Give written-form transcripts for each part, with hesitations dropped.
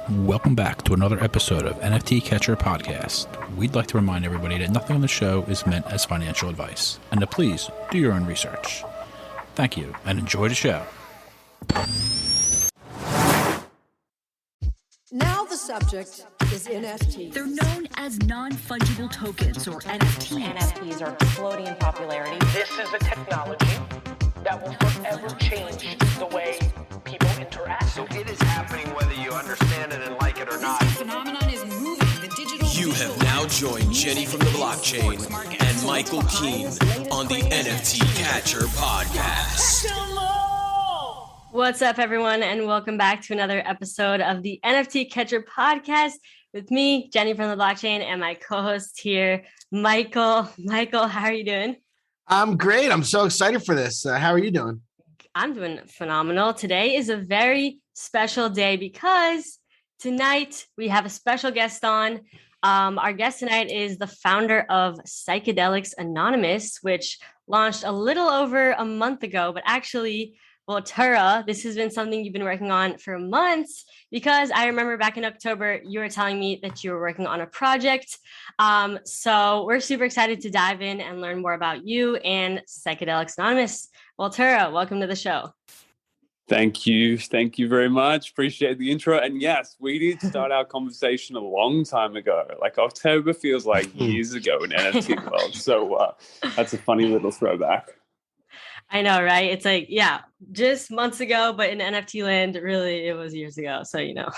Welcome back to another episode of NFT Catcher Podcast. We'd like to remind everybody that nothing on the show is meant as financial advice, and to please do your own research. Thank you, and enjoy the show. Now the subject is NFTs. They're known as non-fungible tokens, or NFTs. NFTs are exploding in popularity. This is a technology that will forever change the way people interact. So it is happening whether you understand it and like it or not. This phenomenon is moving the digital. You have now joined Jenny from the blockchain and Michael Keene on the NFT Catcher Podcast. What's up, everyone, and welcome back to another episode of the NFT Catcher Podcast with me, Jenny from the blockchain, and my co-host here, Michael. Michael, how are you doing? I'm great. I'm so excited for this. How are you doing? I'm doing phenomenal. Today is a very special day because tonight we have a special guest on. Our guest tonight is the founder of Psychedelics Anonymous, which launched a little over a month ago, but actually, Voltura, this has been something you've been working on for months, because I remember back in October, you were telling me that you were working on a project. So we're super excited to dive in and learn more about you and Psychedelics Anonymous. Voltura, welcome to the show. Thank you. Thank you very much. Appreciate the intro. And yes, we did start our conversation a long time ago. Like October feels like years ago in NFT world. So that's a funny little throwback. I know, right? It's like, yeah, just months ago, but in NFT land, really, it was years ago. So, you know.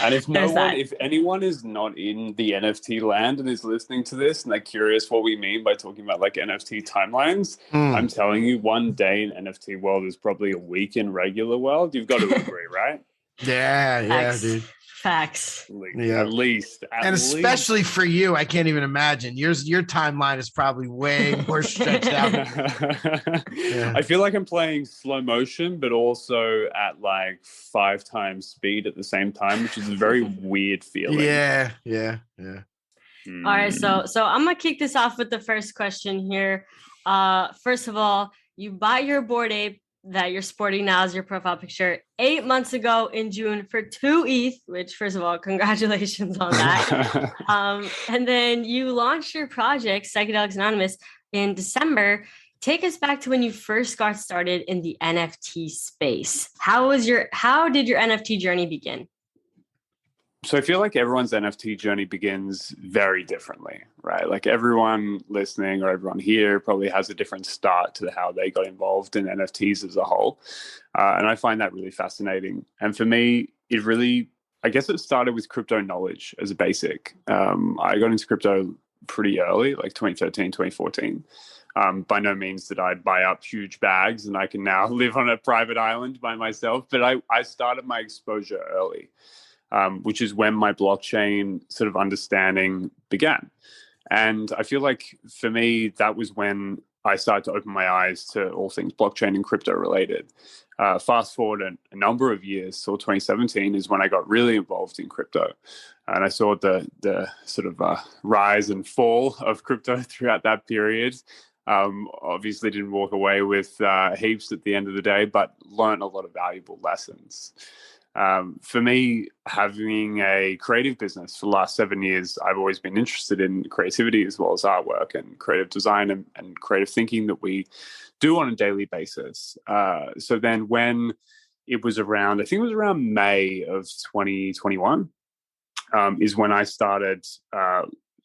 And if anyone is not in the NFT land and is listening to this and they're curious what we mean by talking about like NFT timelines, I'm telling you, one day in NFT world is probably a week in regular world. You've got to agree, right? Yeah, dude. Facts. At least. Especially for you, I can't even imagine. Your timeline is probably way more stretched out. Yeah. I feel like I'm playing slow motion, but also at like 5 times speed at the same time, which is a very weird feeling. Yeah. All right, so I'm gonna kick this off with the first question here. First of all, you bought your Bored Ape that you're sporting now as your profile picture 8 months ago in June for 2 ETH, which, first of all, congratulations on that. And then you launched your project, Psychedelics Anonymous, in December. Take us back to when you first got started in the NFT space. How did your NFT journey begin? So I feel like everyone's NFT journey begins very differently, right? Like everyone listening or everyone here probably has a different start to how they got involved in NFTs as a whole. And I find that really fascinating. And for me, I guess it started with crypto knowledge as a basic. I got into crypto pretty early, like 2013, 2014. By no means did I buy up huge bags and I can now live on a private island by myself, but I started my exposure early. Which is when my blockchain sort of understanding began. And I feel like for me, that was when I started to open my eyes to all things blockchain and crypto related. Fast forward a number of years, so 2017 is when I got really involved in crypto. And I saw the sort of rise and fall of crypto throughout that period. Obviously didn't walk away with heaps at the end of the day, but learned a lot of valuable lessons. For me, having a creative business for the last 7 years, I've always been interested in creativity as well as artwork and creative design and creative thinking that we do on a daily basis. So then when it was around, I think it was around May of 2021, is when I started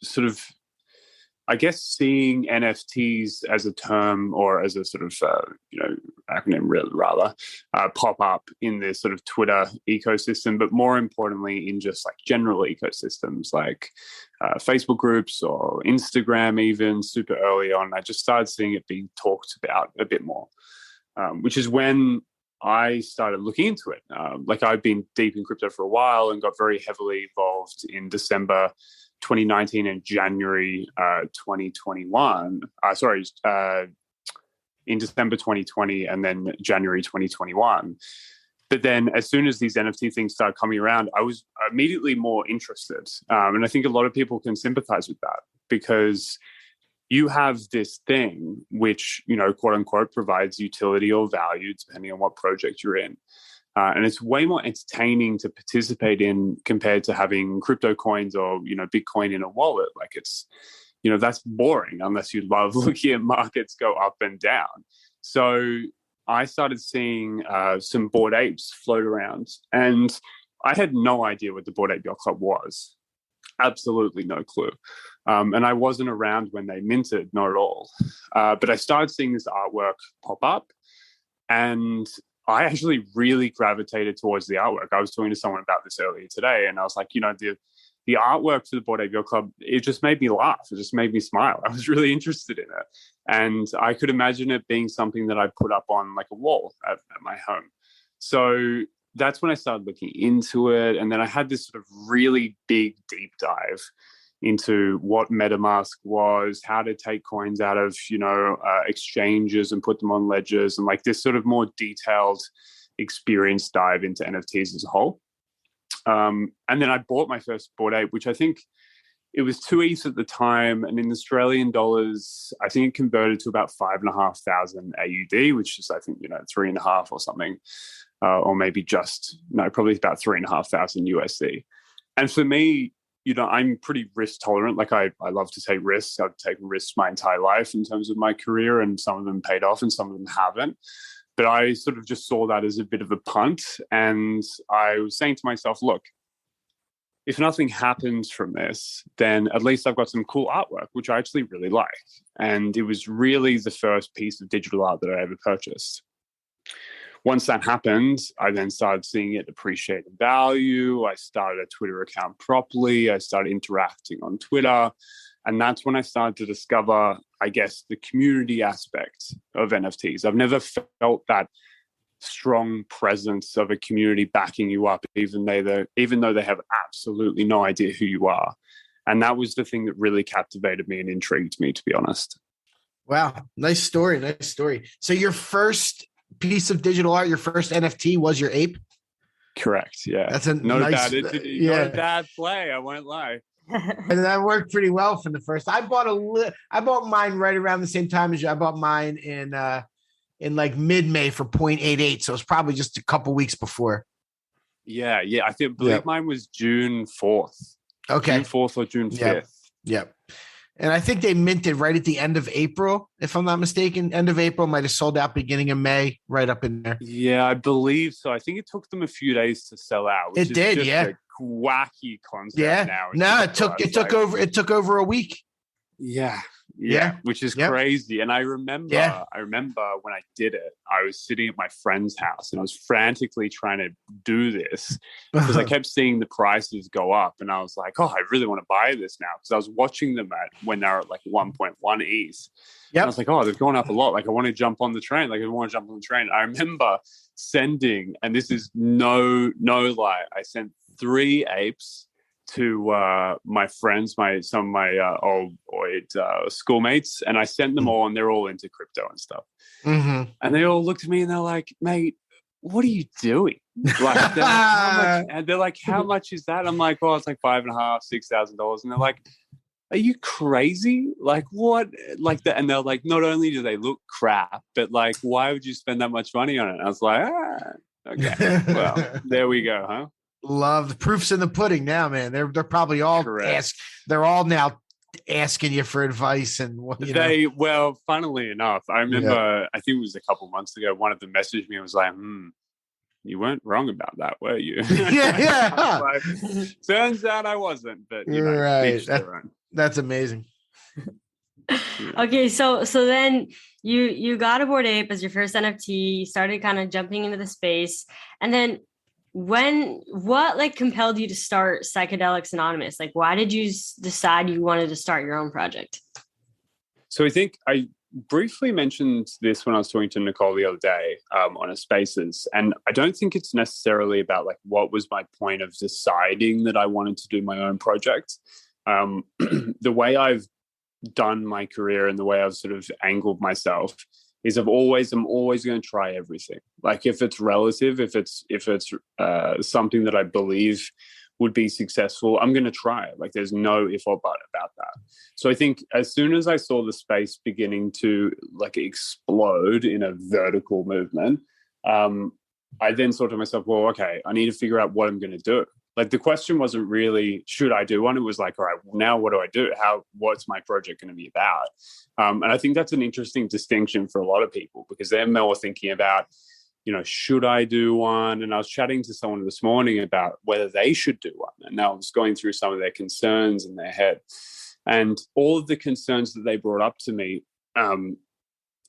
sort of, I guess, seeing NFTs as a term or as a sort of, acronym rather, pop up in this sort of Twitter ecosystem, but more importantly in just like general ecosystems like Facebook groups or Instagram even super early on. I just started seeing it being talked about a bit more, which is when I started looking into it. Like I've been deep in crypto for a while and got very heavily involved in December 2019 and January 2021. In December 2020 and then January 2021. But then as soon as these NFT things started coming around, I was immediately more interested. And I think a lot of people can sympathize with that because you have this thing which, quote unquote, provides utility or value depending on what project you're in. And it's way more entertaining to participate in compared to having crypto coins or, Bitcoin in a wallet. Like it's, that's boring unless you love looking at markets go up and down. So I started seeing some Bored Apes float around, and I had no idea what the Bored Ape Yacht Club was. Absolutely no clue. And I wasn't around when they minted, not at all. But I started seeing this artwork pop up, and I actually really gravitated towards the artwork. I was talking to someone about this earlier today, and I was like, the artwork for the Bored Ape Yacht Club, it just made me laugh. It just made me smile. I was really interested in it. And I could imagine it being something that I put up on like a wall at my home. So that's when I started looking into it. And then I had this sort of really big deep dive into what MetaMask was, how to take coins out of, exchanges and put them on ledgers, and like this sort of more detailed experience dive into NFTs as a whole. And then I bought my first Bored Ape, which I think it was 2 ETH at the time. And in Australian dollars, I think it converted to about 5,500 AUD, which is, I think, 3.5 or something, or maybe probably about 3,500 USD. And for me, I'm pretty risk tolerant. Like I love to take risks. I've taken risks my entire life in terms of my career, and some of them paid off and some of them haven't. But I sort of just saw that as a bit of a punt. And I was saying to myself, look, if nothing happens from this, then at least I've got some cool artwork, which I actually really like. And it was really the first piece of digital art that I ever purchased. Once that happened, I then started seeing it appreciate in value. I started a Twitter account properly. I started interacting on Twitter. And that's when I started to discover, I guess, the community aspect of NFTs. I've never felt that strong presence of a community backing you up, even though they have absolutely no idea who you are. And that was the thing that really captivated me and intrigued me, to be honest. Wow. Nice story. So your first piece of digital art, your first NFT was your ape? Correct. Yeah. That's a not nice, not a bad play. I won't lie. And that worked pretty well from the first. I bought mine right around the same time as you. I bought mine in like mid-May for 0.88. So it's probably just a couple weeks before. Yeah. I believe mine was June 4th. Okay. June 4th or June 5th. Yep. And I think they minted right at the end of April, if I'm not mistaken. End of April, might have sold out beginning of May, right up in there. Yeah, I believe so. I think it took them a few days to sell out. Which it did, just yeah. A wacky concept. Yeah. Now. No, it took over a week. Yeah, which is crazy. And I remember when I did it, I was sitting at my friend's house and I was frantically trying to do this because I kept seeing the prices go up, and I was like, oh, I really want to buy this now, because I was watching them when they were at like 1.1 ETH. Yeah, I was like, oh, they've gone up a lot. Like, I want to jump on the train. I remember sending, and this is no lie, I sent 3 apes to my friends, some of my old schoolmates, and I sent them all, and they're all into crypto and stuff. Mm-hmm. And they all looked at me and they're like, mate, what are you doing? Like, they're like, how much is that? I'm like, oh, it's like $5,500-$6,000. And they're like, are you crazy? Like, what? Like that? And they're like, not only do they look crap, but like, why would you spend that much money on it? And I was like, okay, well, there we go, huh? Love the proofs in the pudding now, man. They're probably all they're all now asking you for advice. And well, funnily enough, I remember I think it was a couple months ago, one of them messaged me and was like, you weren't wrong about that, were you? Yeah. Like, turns out I wasn't, but right. That's amazing. Okay, so then you got a Bored Ape as your first NFT, you started kind of jumping into the space, and then what like compelled you to start Psychedelics Anonymous? Like, why did you decide you wanted to start your own project? So I think I briefly mentioned this when I was talking to Nicole the other day on a Spaces, and I don't think it's necessarily about like what was my point of deciding that I wanted to do my own project. The way I've done my career and the way I've sort of angled myself is I'm always going to try everything. Like, if it's relative, if it's something that I believe would be successful, I'm going to try it. Like, there's no if or but about that. So I think as soon as I saw the space beginning to like explode in a vertical movement, I then thought to myself, well, okay, I need to figure out what I'm going to do. Like the question wasn't really, should I do one? It was like, all right, now what do I do? What's my project going to be about? And I think that's an interesting distinction for a lot of people because they're more thinking about, should I do one? And I was chatting to someone this morning about whether they should do one. And I was going through some of their concerns in their head. And all of the concerns that they brought up to me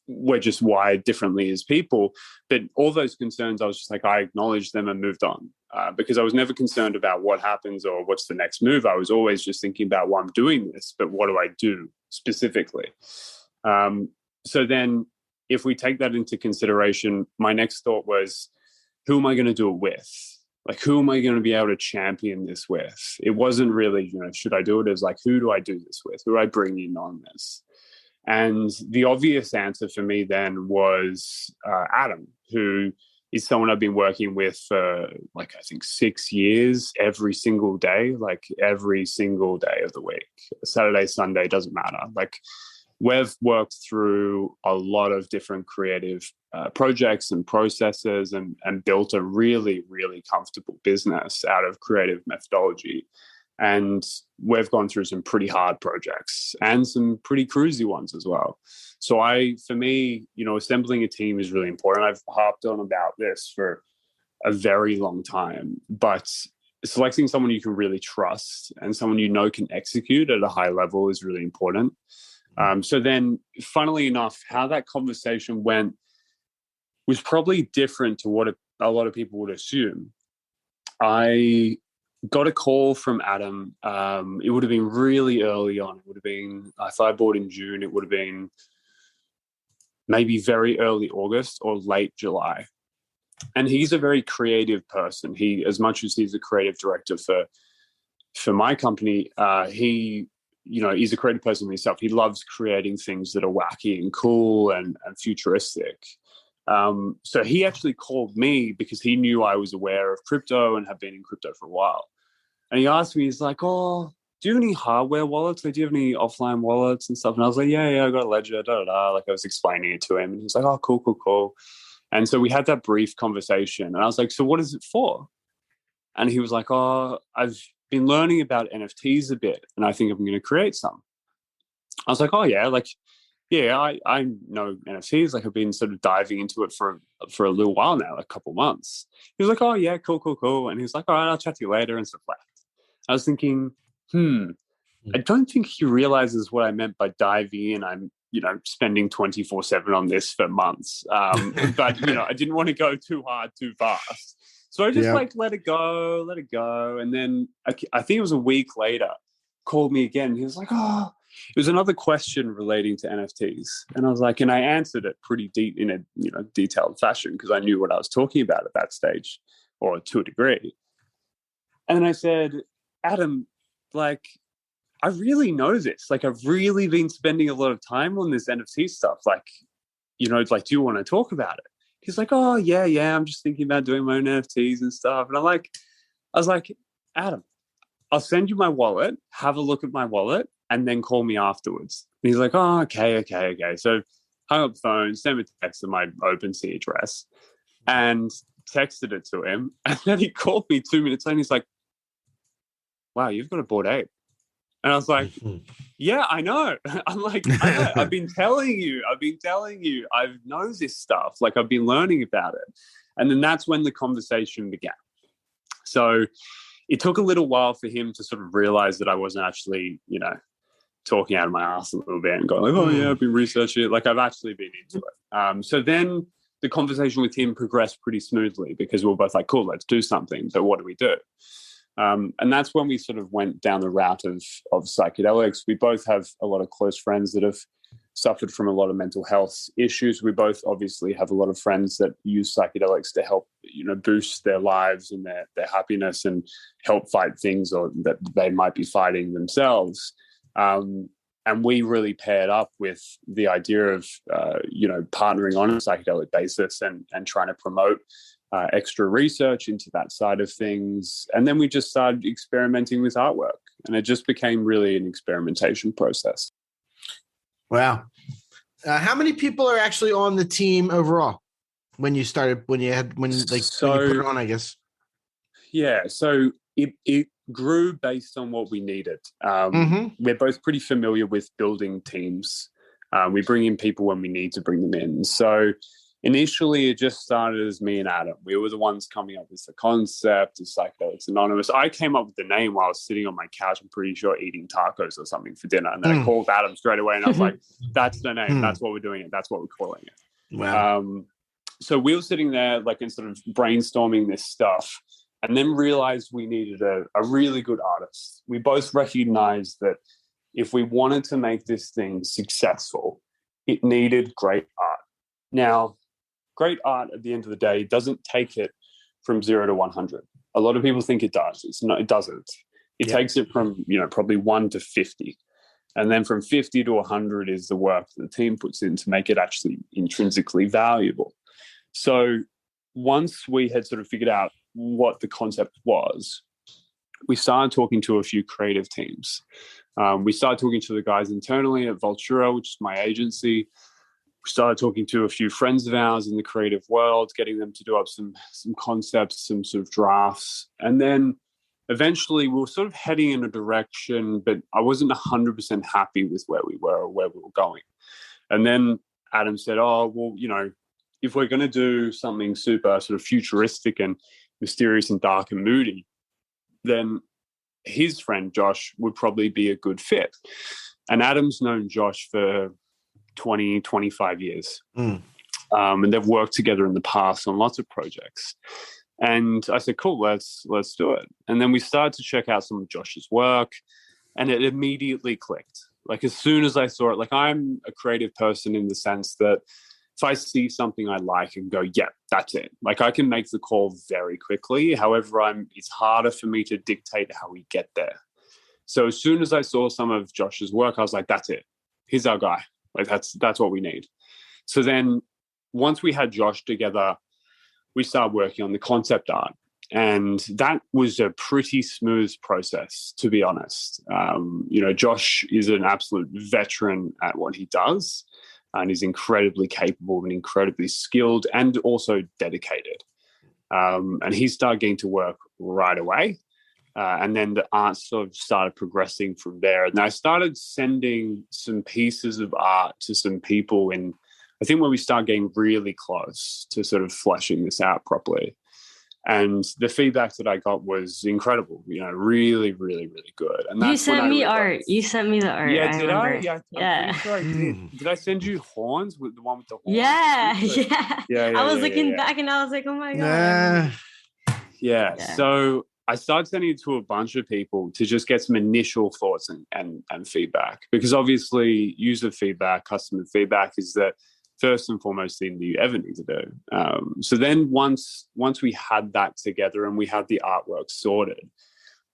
we're just wired differently as people. But all those concerns, I was just like, I acknowledged them and moved on because I was never concerned about what happens or what's the next move. I was always just thinking about, well, I'm doing this, but what do I do specifically? So then if we take that into consideration, my next thought was, who am I going to do it with? Like, who am I going to be able to champion this with? It wasn't really, should I do it? It was like, who do I do this with? Who do I bring in on this? And the obvious answer for me then was Adam, who is someone I've been working with for I think 6 years, every single day of the week. Saturday, Sunday, doesn't matter. We've worked through a lot of different creative projects and processes and built a really, really comfortable business out of creative methodology. And we've gone through some pretty hard projects and some pretty cruisy ones as well. So for me, assembling a team is really important. I've harped on about this for a very long time, but selecting someone you can really trust and someone can execute at a high level is really important. So then, funnily enough, how that conversation went was probably different to what a lot of people would assume. I got a call from Adam. It would have been really early on. It would have been, if I bought in June, it would have been maybe very early August or late July. And he's a very creative person. As much as he's a creative director for my company, he's a creative person himself. He loves creating things that are wacky and cool and futuristic. So he actually called me because he knew I was aware of crypto and have been in crypto for a while. And he asked me, he's like, oh, do you have any hardware wallets? Do you have any offline wallets and stuff? And I was like, yeah, I got a ledger, I was explaining it to him. And he was like, oh, cool. And so we had that brief conversation. And I was like, so what is it for? And he was like, oh, I've been learning about NFTs a bit, and I think I'm going to create some. I was like, oh, yeah, I know NFTs. I've been sort of diving into it for a little while now, a couple months. He was like, oh, yeah, cool. And he was like, all right, I'll chat to you later and stuff like that. I was thinking, I don't think he realizes what I meant by diving in. I'm, spending 24/7 on this for months. But, I didn't want to go too hard, too fast. So I just let it go. And then I think it was a week later, called me again. He was like, oh, it was another question relating to NFTs. And I was like, and I answered it pretty deep in a detailed fashion because I knew what I was talking about at that stage, or to a degree. And then I said, Adam, I really know this. I've really been spending a lot of time on this NFT stuff. Do you want to talk about it? He's like, oh, yeah, I'm just thinking about doing my own NFTs and stuff. And I was like, Adam, I'll send you my wallet, have a look at my wallet, and then call me afterwards. And he's like, oh, okay. So hung up the phone, sent him a text to my OpenSea address and texted it to him. And then he called me 2 minutes later and he's like, wow, you've got a Bored Ape. And I was like, yeah, I know. I'm like, I know. I've been telling you. I know this stuff. I've been learning about it. And then that's when the conversation began. So it took a little while for him to sort of realize that I wasn't actually, talking out of my ass a little bit and going oh, yeah, I've been researching it. I've actually been into it. So then the conversation with him progressed pretty smoothly because we were both like, cool, let's do something. But what do we do? And that's when we sort of went down the route of psychedelics. We both have a lot of close friends that have suffered from a lot of mental health issues. We both obviously have a lot of friends that use psychedelics to help, boost their lives and their happiness and help fight things or that they might be fighting themselves. And we really paired up with the idea of, partnering on a psychedelic basis and trying to promote extra research into that side of things. And then we just started experimenting with artwork, and it just became really an experimentation process. Wow. How many people are actually on the team overall? when you put it on, I guess. Yeah, so it grew based on what we needed. We're both pretty familiar with building teams. We bring in people when we need to bring them in. So initially, it just started as me and Adam. We were the ones coming up with the concept of Psychedelics Anonymous. I came up with the name while I was sitting on my couch, I'm pretty sure, eating tacos or something for dinner. And then I called Adam straight away, and I was like, that's the name. That's what we're doing. That's what we're calling it. Wow. So we were sitting there and sort of brainstorming this stuff, and then realized we needed a really good artist. We both recognized that if we wanted to make this thing successful, it needed great art. Now, great art at the end of the day doesn't take it from 0 to 100. A lot of people think it does. It doesn't. It takes it from, probably 1 to 50. And then from 50 to 100 is the work that the team puts in to make it actually intrinsically valuable. So once we had sort of figured out what the concept was, we started talking to a few creative teams. We started talking to the guys internally at Voltura, which is my agency. We started talking to a few friends of ours in the creative world, getting them to do up some concepts, some sort of drafts. And then eventually we were sort of heading in a direction, but I wasn't 100% happy with where we were or where we were going. And then Adam said, if we're going to do something super sort of futuristic and mysterious and dark and moody, then his friend Josh would probably be a good fit. And Adam's known Josh for 20, 25 years. And they've worked together in the past on lots of projects. And I said, cool, let's do it. And then we started to check out some of Josh's work, and it immediately clicked. As soon as I saw it, I'm a creative person in the sense that if I see something I like and go, yeah, that's it. I can make the call very quickly. However, it's harder for me to dictate how we get there. So as soon as I saw some of Josh's work, I was like, that's it. He's our guy. That's what we need. So then once we had Josh together, we started working on the concept art. And that was a pretty smooth process, to be honest. Josh is an absolute veteran at what he does. And is incredibly capable and incredibly skilled and also dedicated. And he started getting to work right away. And then the art sort of started progressing from there. And I started sending some pieces of art to some people in, I think, when we started getting really close to sort of fleshing this out properly. And the feedback that I got was incredible, really, really, really good. And you sent me art. You sent me the art. Yeah, did I? Yeah. I'm pretty sure I did. Did I send you horns with the one with the horns? Yeah. I was looking back and I was like, oh my God. Yeah. So I started sending it to a bunch of people to just get some initial thoughts and feedback, because obviously user feedback, customer feedback is that first and foremost thing that you ever need to do. So then once we had that together and we had the artwork sorted,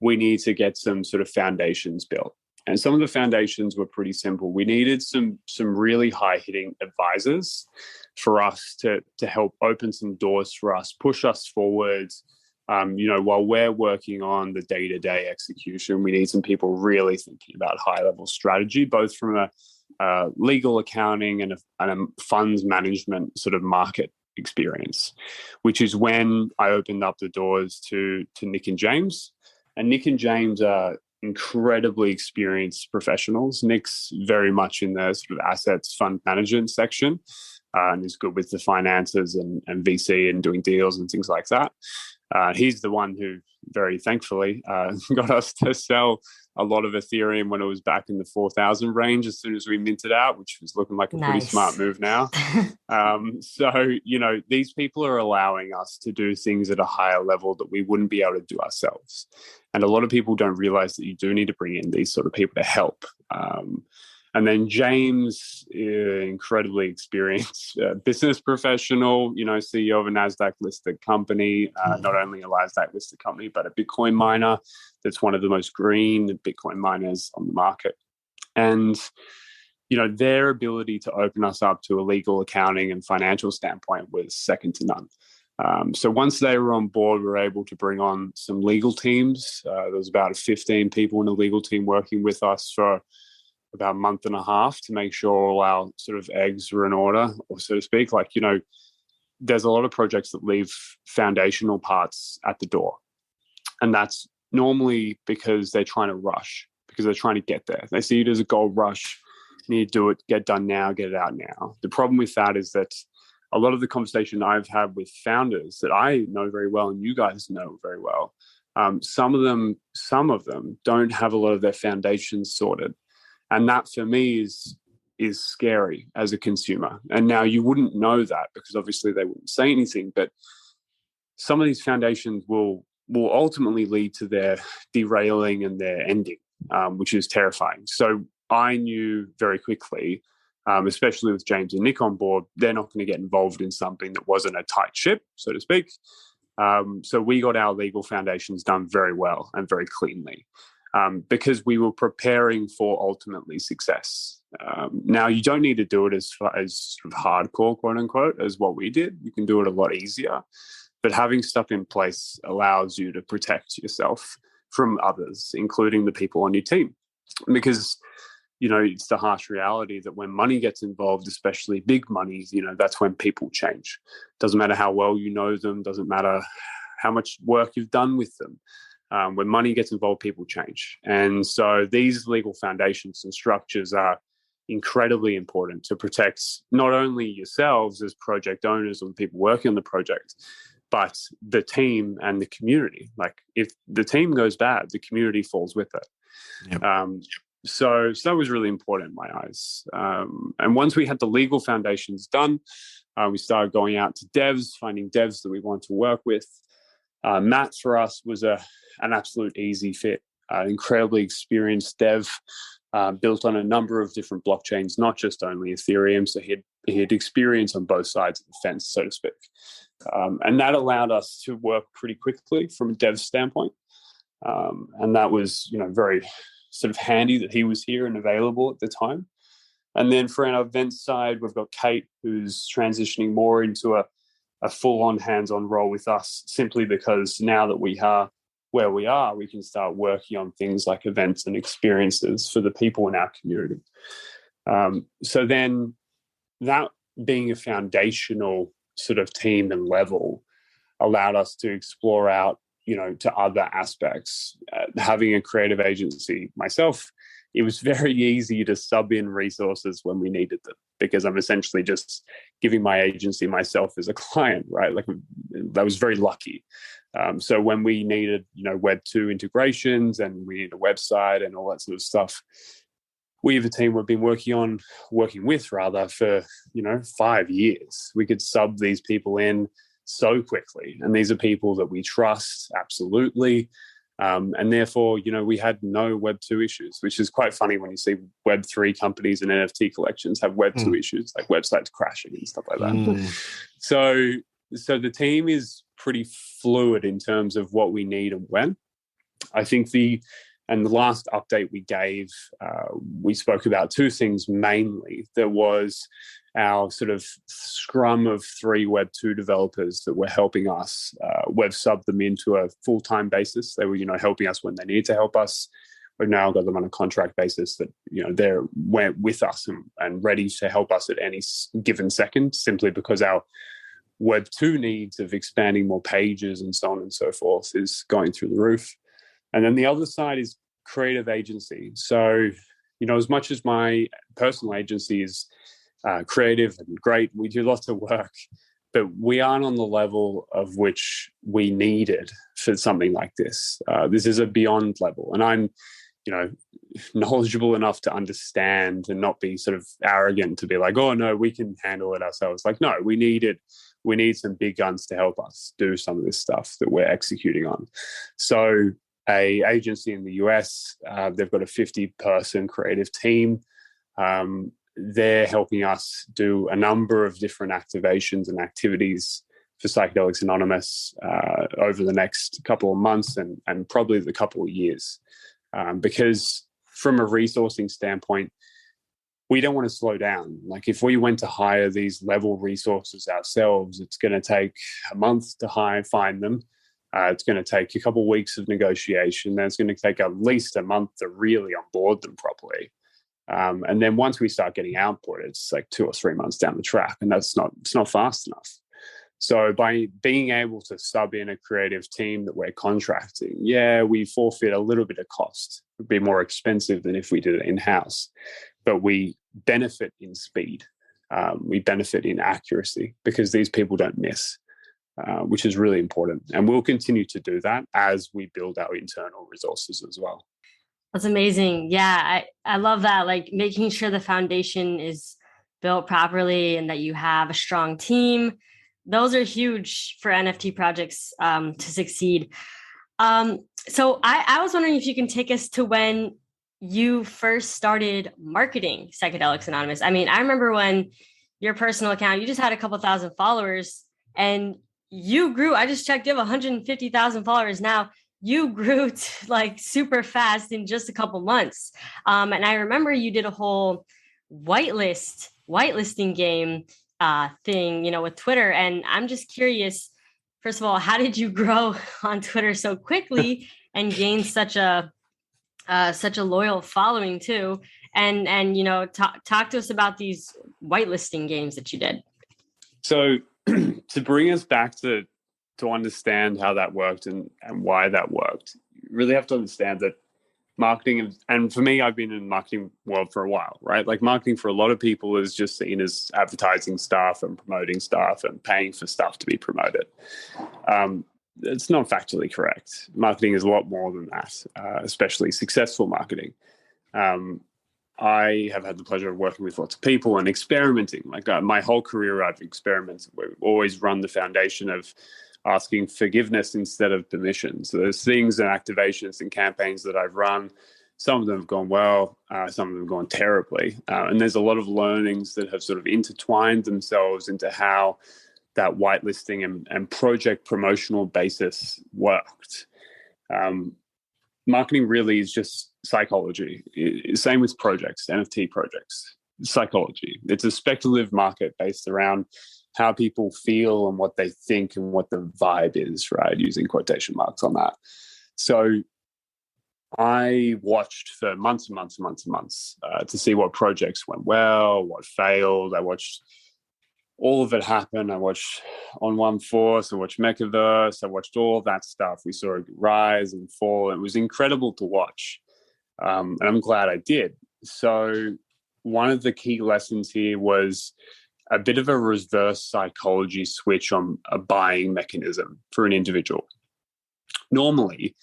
we need to get some sort of foundations built. And some of the foundations were pretty simple. We needed some really high-hitting advisors for us to help open some doors for us, push us forward. While we're working on the day-to-day execution, we need some people really thinking about high-level strategy, both from a legal accounting and a funds management sort of market experience, which is when I opened up the doors to Nick and James. And Nick and James are incredibly experienced professionals. Nick's very much in the sort of assets fund management section and is good with the finances and VC and doing deals and things like that. He's the one who very thankfully got us to sell a lot of Ethereum when it was back in the 4,000 range as soon as we minted out, which was looking like a pretty smart move now. So, these people are allowing us to do things at a higher level that we wouldn't be able to do ourselves. And a lot of people don't realize that you do need to bring in these sort of people to help. And then James, incredibly experienced business professional, CEO of a NASDAQ-listed company, not only a NASDAQ-listed company, but a Bitcoin miner that's one of the most green Bitcoin miners on the market. And, their ability to open us up to a legal, accounting, and financial standpoint was second to none. So once they were on board, we were able to bring on some legal teams. There was about 15 people in the legal team working with us for about a month and a half to make sure all our sort of eggs were in order, or so to speak. there's a lot of projects that leave foundational parts at the door. And that's normally because they're trying to rush, because they're trying to get there. They see it as a gold rush. You need to do it, get done now, get it out now. The problem with that is that a lot of the conversation I've had with founders that I know very well and you guys know very well, some of them don't have a lot of their foundations sorted. And that for me is scary as a consumer. And now you wouldn't know that because obviously they wouldn't say anything, but some of these foundations will ultimately lead to their derailing and their ending, which is terrifying. So I knew very quickly, especially with James and Nick on board, they're not going to get involved in something that wasn't a tight ship, so to speak. So we got our legal foundations done very well and very cleanly, because we were preparing for ultimately success. Now, you don't need to do it as sort of hardcore, quote unquote, as what we did. You can do it a lot easier. But having stuff in place allows you to protect yourself from others, including the people on your team. Because, it's the harsh reality that when money gets involved, especially big money, that's when people change. Doesn't matter how well you know them, doesn't matter how much work you've done with them. When money gets involved, people change. And so these legal foundations and structures are incredibly important to protect not only yourselves as project owners or the people working on the project, but the team and the community. Like if the team goes bad, the community falls with it. Yep. So that was really important in my eyes. And once we had the legal foundations done, we started going out to devs, finding devs that we wanted to work with. Matt for us was an absolute easy fit, incredibly experienced dev, built on a number of different blockchains, not just only Ethereum. So he had experience on both sides of the fence, so to speak. And that allowed us to work pretty quickly from a dev standpoint. And that was, very sort of handy that he was here and available at the time. And then for our event side, we've got Kate, who's transitioning more into a full-on hands-on role with us, simply because now that we are where we are, we can start working on things like events and experiences for the people in our community. So then that being a foundational sort of team and level allowed us to explore out, to other aspects. Having a creative agency myself, it was very easy to sub in resources when we needed them, because I'm essentially just giving my agency myself as a client, right? Like that was very lucky. So when we needed, Web 2 integrations and we needed a website and all that sort of stuff, we have a team we've been working with for, 5 years. We could sub these people in so quickly. And these are people that we trust, absolutely. And therefore, we had no Web 2 issues, which is quite funny when you see Web 3 companies and NFT collections have Web 2 issues, like websites crashing and stuff like that. So the team is pretty fluid in terms of what we need and when. I think the last update we gave, we spoke about two things mainly. There was our sort of scrum of 3 Web 2 developers that were helping us web sub them into a full-time basis. They were, helping us when they needed to help us. We've now got them on a contract basis that, they're with us and ready to help us at any given second, simply because our Web 2 needs of expanding more pages and so on and so forth is going through the roof. And then the other side is creative agency. So, as much as my personal agency is creative and great, we do lots of work, but we aren't on the level of which we needed for something like this. This is a beyond level. And I'm, knowledgeable enough to understand and not be sort of arrogant to be like, oh, no, we can handle it ourselves. Like, no, we need some big guns to help us do some of this stuff that we're executing on. So a agency in the US, they've got a 50-person creative team. They're helping us do a number of different activations and activities for Psychedelics Anonymous over the next couple of months and probably the couple of years. Because from a resourcing standpoint, we don't want to slow down. Like if we went to hire these level resources ourselves, it's going to take a month to find them. It's going to take a couple of weeks of negotiation. Then it's going to take at least a month to really onboard them properly. And then once we start getting output, it's like 2 or 3 months down the track, and it's not fast enough. So by being able to sub in a creative team that we're contracting, we forfeit a little bit of cost. It would be more expensive than if we did it in-house, but we benefit in speed. We benefit in accuracy because these people don't miss, which is really important. And we'll continue to do that as we build our internal resources as well. That's amazing. Yeah, I love that. Like making sure the foundation is built properly and that you have a strong team. Those are huge for NFT projects to succeed. So I was wondering if you can take us to when you first started marketing Psychedelics Anonymous. I mean, I remember when your personal account, you just had a couple thousand followers and you grew. I just checked, you have 150,000 followers now. You grew like super fast in just a couple months. And I remember you did a whole whitelisting game thing, with Twitter. And I'm just curious, first of all, how did you grow on Twitter so quickly and gain such a loyal following too? And talk to us about these whitelisting games that you did. So to bring us back to understand how that worked and why that worked, you really have to understand that marketing, and for me, I've been in the marketing world for a while, right? Like marketing for a lot of people is just seen as advertising stuff and promoting stuff and paying for stuff to be promoted. It's not factually correct. Marketing is a lot more than that, especially successful marketing. I have had the pleasure of working with lots of people and experimenting. Like my whole career, I've experimented. We've always run the foundation of asking forgiveness instead of permission. So there's things and activations and campaigns that I've run. Some of them have gone well, some of them have gone terribly. And there's a lot of learnings that have sort of intertwined themselves into how that whitelisting and project promotional basis worked. Marketing really is just psychology. Same with projects, NFT projects, psychology. It's a speculative market based around how people feel and what they think and what the vibe is, right? Using quotation marks on that. So I watched for months and months and months and months to see what projects went well, what failed. I watched all of it happen. I watched On One Force, I watched Mechaverse, I watched all of that stuff. We saw it rise and fall. It was incredible to watch. And I'm glad I did. So one of the key lessons here was a bit of a reverse psychology switch on a buying mechanism for an individual. Normally,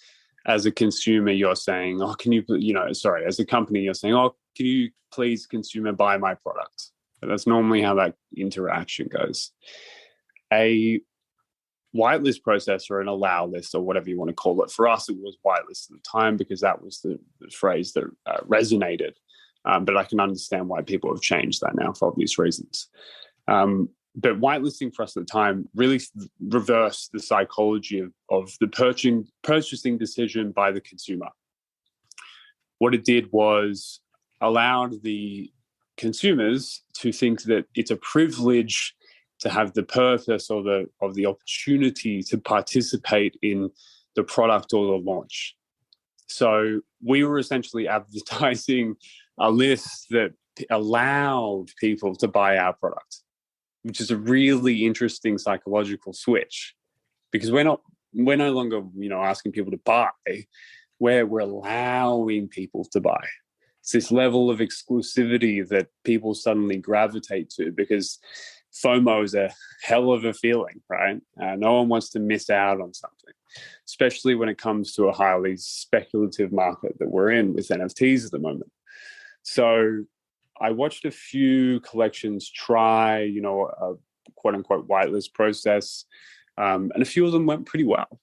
as a consumer, you're saying, as a company, you're saying, can you please, consumer, buy my product? But that's normally how that interaction goes. A whitelist process or an allow list or whatever you want to call it. For us, it was whitelist at the time because that was the phrase that resonated. But I can understand why people have changed that now for obvious reasons. But whitelisting for us at the time really reversed the psychology of the purchasing decision by the consumer. What it did was allowed the consumers to think that it's a privilege to have the purpose or the opportunity to participate in the product or the launch. So we were essentially advertising a list that allowed people to buy our product, which is a really interesting psychological switch, because we're no longer, asking people to buy, we're allowing people to buy. It's this level of exclusivity that people suddenly gravitate to because FOMO is a hell of a feeling, right? No one wants to miss out on something, especially when it comes to a highly speculative market that we're in with NFTs at the moment. So I watched a few collections try, a quote unquote whitelist process, and a few of them went pretty well.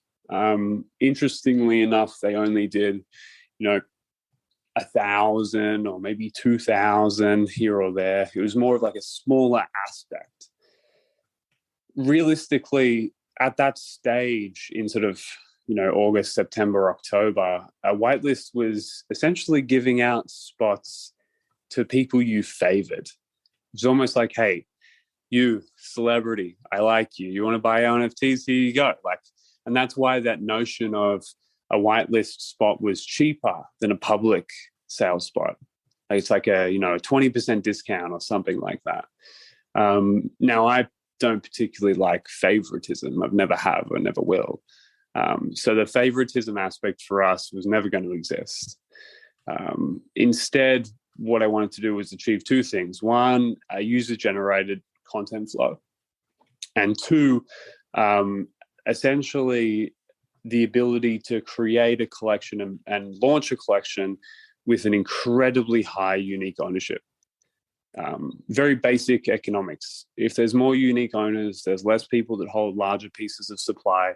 Interestingly enough, they only did, 1,000 or maybe 2,000 here or there. It was more of like a smaller aspect. Realistically, at that stage in sort of, August, September, October, a whitelist was essentially giving out spots to people you favored. It's almost like, hey, you celebrity, I like you. You want to buy NFTs? Here you go. And that's why that notion of a whitelist spot was cheaper than a public sales spot. It's like a 20% discount or something like that. Now I don't particularly like favoritism. I've never have or never will. So the favoritism aspect for us was never going to exist. Instead, what I wanted to do was achieve two things. One, a user-generated content flow. And two, essentially the ability to create a collection and launch a collection with an incredibly high unique ownership. Very basic economics. If there's more unique owners, there's less people that hold larger pieces of supply.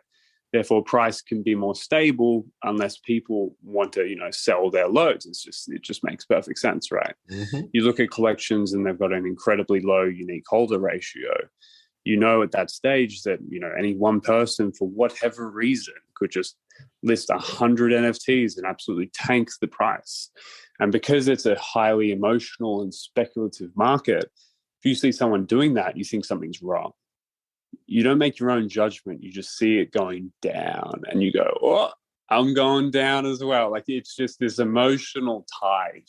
Therefore, price can be more stable unless people want to, sell their loads. It just makes perfect sense, right? Mm-hmm. You look at collections and they've got an incredibly low unique holder ratio. At that stage that, any one person for whatever reason could just list 100 NFTs and absolutely tank the price. And because it's a highly emotional and speculative market, if you see someone doing that, you think something's wrong. You don't make your own judgment. You just see it going down and you go, oh, I'm going down as well. Like, it's just this emotional tide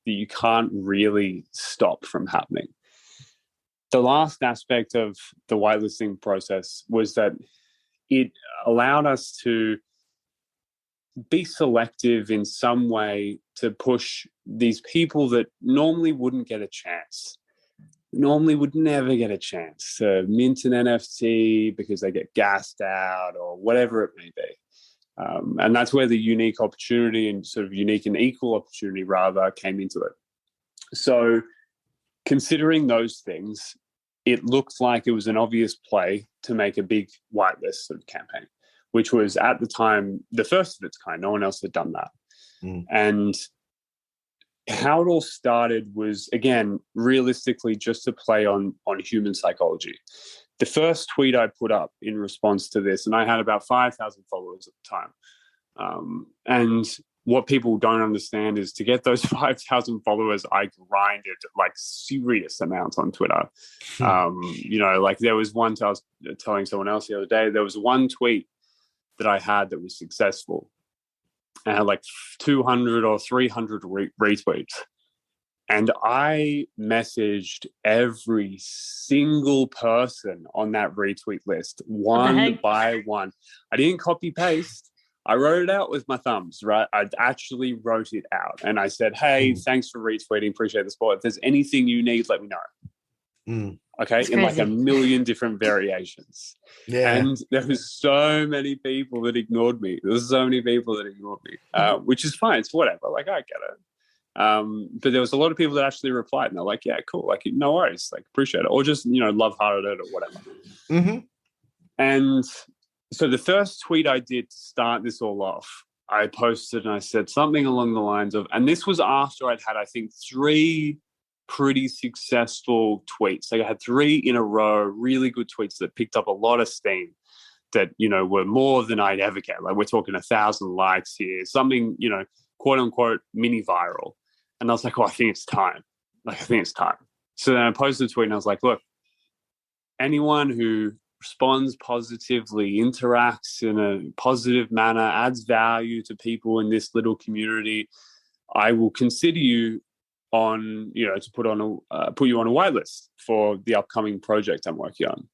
that you can't really stop from happening. The last aspect of the whitelisting process was that it allowed us to be selective in some way to push these people that normally wouldn't get a chance, normally would never get a chance to mint an NFT because they get gassed out or whatever it may be. And that's where the unique opportunity and sort of unique and equal opportunity rather came into it. So considering those things, it looked like it was an obvious play to make a big whitelist sort of campaign, which was at the time the first of its kind. No one else had done that. And how it all started was, again, realistically just to play on human psychology. The first tweet I put up in response to this, and I had about 5,000 followers at the time. And what people don't understand is to get those 5,000 followers, I grinded like serious amounts on Twitter. Like there was one, I was telling someone else the other day, there was one tweet that I had that was successful. I had like 200 or 300 retweets. And I messaged every single person on that retweet list, one by one. I didn't copy paste. I wrote it out with my thumbs, right? I actually wrote it out. And I said, hey, thanks for retweeting. Appreciate the support. If there's anything you need, let me know. Okay. In like a million different variations. Yeah. And there was so many people that ignored me. Which is fine. It's whatever. Like, I get it. But there was a lot of people that actually replied and they're like, yeah, cool. Like, no worries. Like, appreciate it. Or just, love-hearted it or whatever. Mm-hmm. And so the first tweet I did to start this all off, I posted and I said something along the lines of, and this was after I'd had, I think, 3 pretty successful tweets. Like I had 3 in a row, really good tweets that picked up a lot of steam that, were more than I'd ever get. Like we're talking 1,000 likes here, something, quote unquote, mini viral. And I was like, oh, I think it's time. So then I posted a tweet and I was like, look, anyone who responds positively, interacts in a positive manner, adds value to people in this little community, I will consider you on, to put you on a whitelist for the upcoming project I'm working on.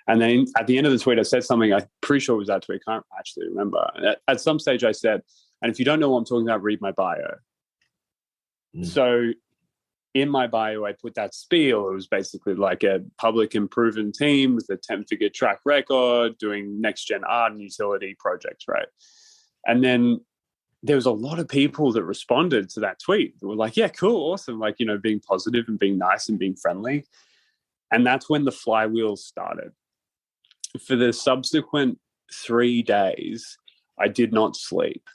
And then at the end of the tweet, I said something, I'm pretty sure it was that tweet, I can't actually remember. At some stage I said, and if you don't know what I'm talking about, read my bio. So in my bio, I put that spiel. It was basically like a public and proven team with a 10-figure track record doing next-gen art and utility projects, right? And then there was a lot of people that responded to that tweet. They were like, yeah, cool, awesome. Like, being positive and being nice and being friendly. And that's when the flywheel started. For the subsequent 3 days, I did not sleep.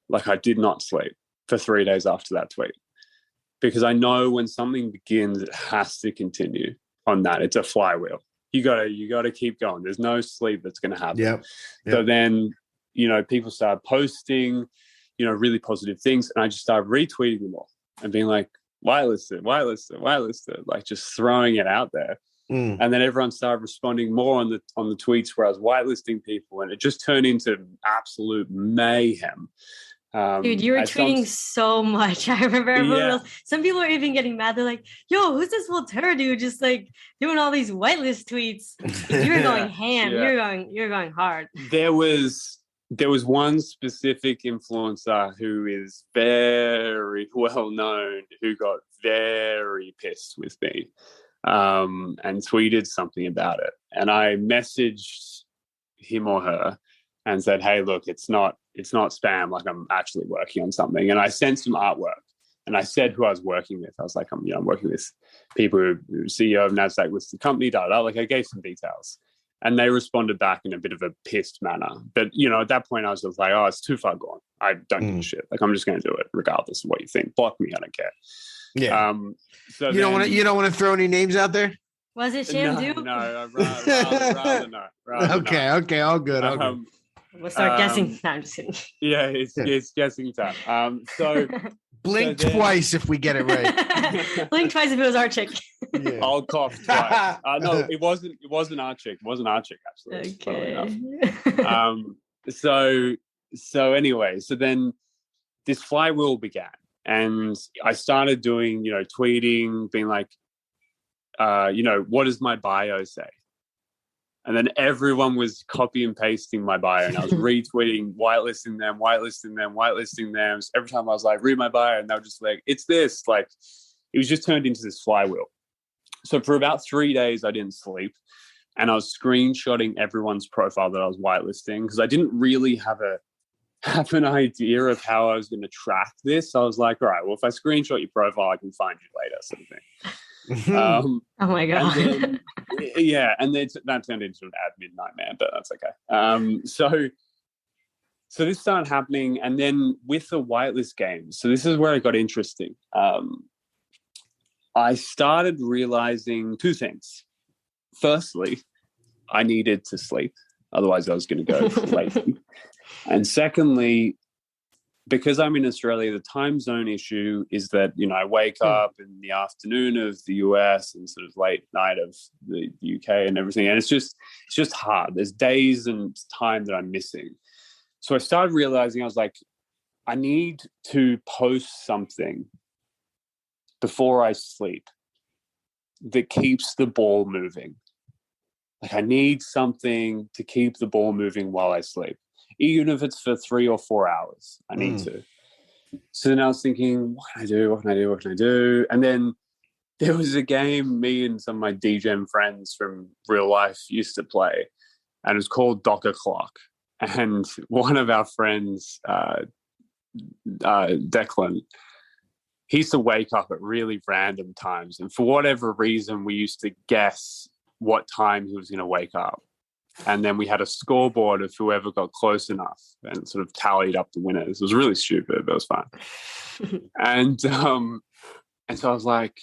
Like I did not sleep for 3 days after that tweet. Because I know when something begins, it has to continue on that. It's a flywheel. You gotta keep going. There's no sleep that's going to happen. Yep. So then, people started posting, really positive things, and I just started retweeting them all and being like, whitelisted, like just throwing it out there. And then everyone started responding more on the tweets where I was whitelisting people, and it just turned into absolute mayhem. Dude, you were tweeting so much. I remember everyone else. Some people are even getting mad. They're like, "Yo, who's this Voltura dude? Just like doing all these whitelist tweets." You were going ham. Yeah. You're going hard. There was one specific influencer who is very well known who got very pissed with me, and tweeted something about it. And I messaged him or her and said, "Hey, look, it's not spam. Like, I'm actually working on something." And I sent some artwork, and I said who I was working with. I was like, I'm working with people who CEO of NASDAQ listed company, like I gave some details, and they responded back in a bit of a pissed manner. But, at that point I was just like, oh, it's too far gone. I don't give a shit. Like, I'm just going to do it regardless of what you think. Block me. I don't care. Yeah. So you don't want to throw any names out there? Was it Shamdu? No, I'd rather not. Okay. All good. We'll start guessing. No, I'm just kidding. Yeah, it's guessing time. So blink twice if we get it right. Blink twice if it was our chick. Yeah. I'll cough twice. No, it wasn't our chick. It wasn't our chick, actually. Okay. So anyway, so then this flywheel began, and I started doing, tweeting, being like, what does my bio say? And then everyone was copy and pasting my bio, and I was retweeting, whitelisting them. So every time I was like, read my bio, and they were just like, it's this. Like, it was just turned into this flywheel. So for about 3 days, I didn't sleep, and I was screenshotting everyone's profile that I was whitelisting, because I didn't really have an idea of how I was going to track this. I was like, all right, well, if I screenshot your profile, I can find you later, sort of thing. Oh my god. And then that turned into an admin nightmare, but that's okay. So this started happening, and then with the whitelist games, so this is where it got interesting. I started realizing two things. Firstly, I needed to sleep, otherwise I was going to go lazy. And secondly, because I'm in Australia, the time zone issue is that, I wake up in the afternoon of the US and sort of late night of the UK and everything. And it's just hard. There's days and time that I'm missing. So I started realizing, I was like, I need to post something before I sleep that keeps the ball moving. Like, I need something to keep the ball moving while I sleep. Even if it's for 3 or 4 hours, I need to. So then I was thinking, what can I do? And then there was a game me and some of my DGen friends from real life used to play, and it was called Docker Clock. And one of our friends, Declan, he used to wake up at really random times. And for whatever reason, we used to guess what time he was going to wake up. And then we had a scoreboard of whoever got close enough and sort of tallied up the winners. It was really stupid, but it was fun. And so I was like,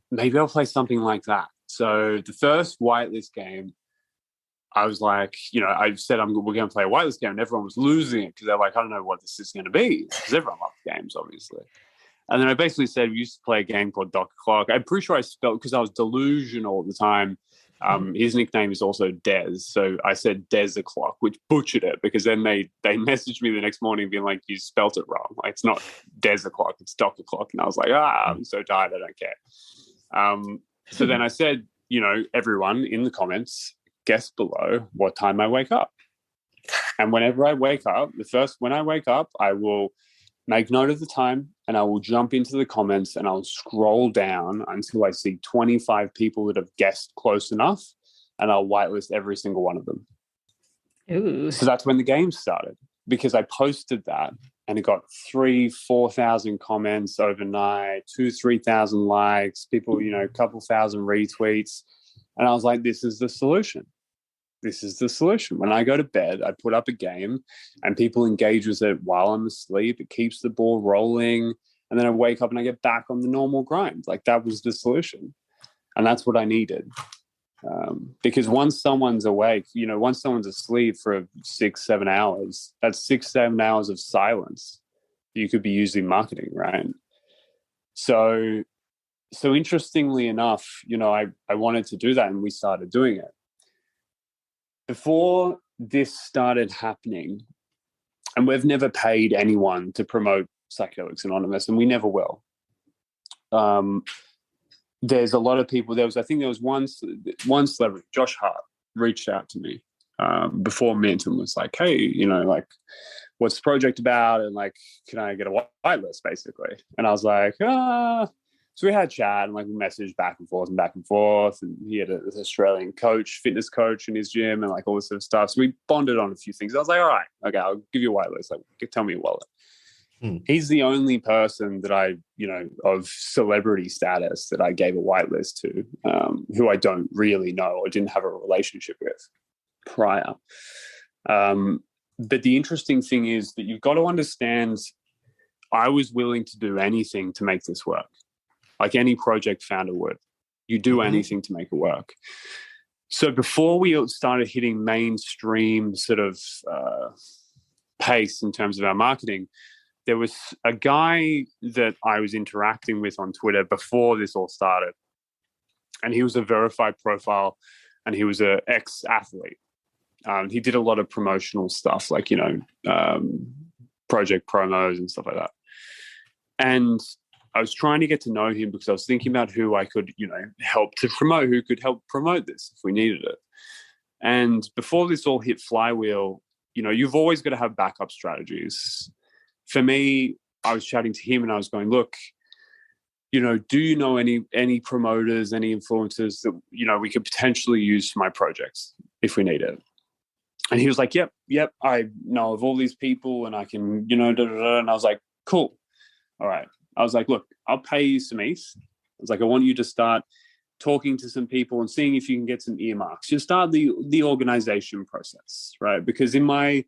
maybe I'll play something like that. So the first whitelist game, I was like, I said we're going to play a whitelist game, and everyone was losing it because they're like, I don't know what this is going to be, because everyone loves games, obviously. And then I basically said we used to play a game called Docker Clock. I'm pretty sure I spelled, because I was delusional at the time. His nickname is also Dez. So I said Dez o'clock, which butchered it, because then they messaged me the next morning being like, you spelt it wrong. Like, it's not Dez o'clock, it's Docker Clock. And I was like, I'm so tired, I don't care. So then I said, everyone in the comments, guess below what time I wake up. And whenever I wake up, when I wake up, I will make note of the time, and I will jump into the comments, and I'll scroll down until I see 25 people that have guessed close enough, and I'll whitelist every single one of them. Ooh. So that's when the game started, because I posted that, and it got 3,000-4,000 comments overnight, 2,000-3,000 likes, people, a couple thousand retweets. And I was like, this is the solution. This is the solution. When I go to bed, I put up a game and people engage with it while I'm asleep. It keeps the ball rolling. And then I wake up and I get back on the normal grind. Like, that was the solution. And that's what I needed. Because once someone's awake, once someone's asleep for 6-7 hours, that's 6-7 hours of silence you could be using marketing, right? So interestingly enough, I wanted to do that, and we started doing it. Before this started happening, And we've never paid anyone to promote Psychedelics Anonymous, and we never will. There's a lot of people. I think there was one celebrity, Josh Hart, reached out to me before Mint and was like, hey, like, what's the project about? And like, can I get a whitelist, basically? And I was like, So we had a chat and like we messaged back and forth. And he had this Australian fitness coach in his gym and like all this sort of stuff. So we bonded on a few things. I was like, all right, okay, I'll give you a whitelist. Like, tell me your wallet. He's the only person that I, of celebrity status that I gave a whitelist to, who I don't really know or didn't have a relationship with prior. But the interesting thing is that you've got to understand, I was willing to do anything to make this work. Like any project founder would. You do anything to make it work. So before we started hitting mainstream sort of pace in terms of our marketing, there was a guy that I was interacting with on Twitter before this all started. And he was a verified profile and he was an ex-athlete. He did a lot of promotional stuff like, project promos and stuff like that. And I was trying to get to know him because I was thinking about who I could, help to promote, who could help promote this if we needed it. And before this all hit Flywheel, you've always got to have backup strategies. For me, I was chatting to him and I was going, look, do you know any promoters, any influencers that, we could potentially use for my projects if we need it? And he was like, yep, I know of all these people and I can, And I was like, cool. All right. I was like, look, I'll pay you some ETH. I was like, I want you to start talking to some people and seeing if you can get some earmarks. You start the organization process, right? Because in my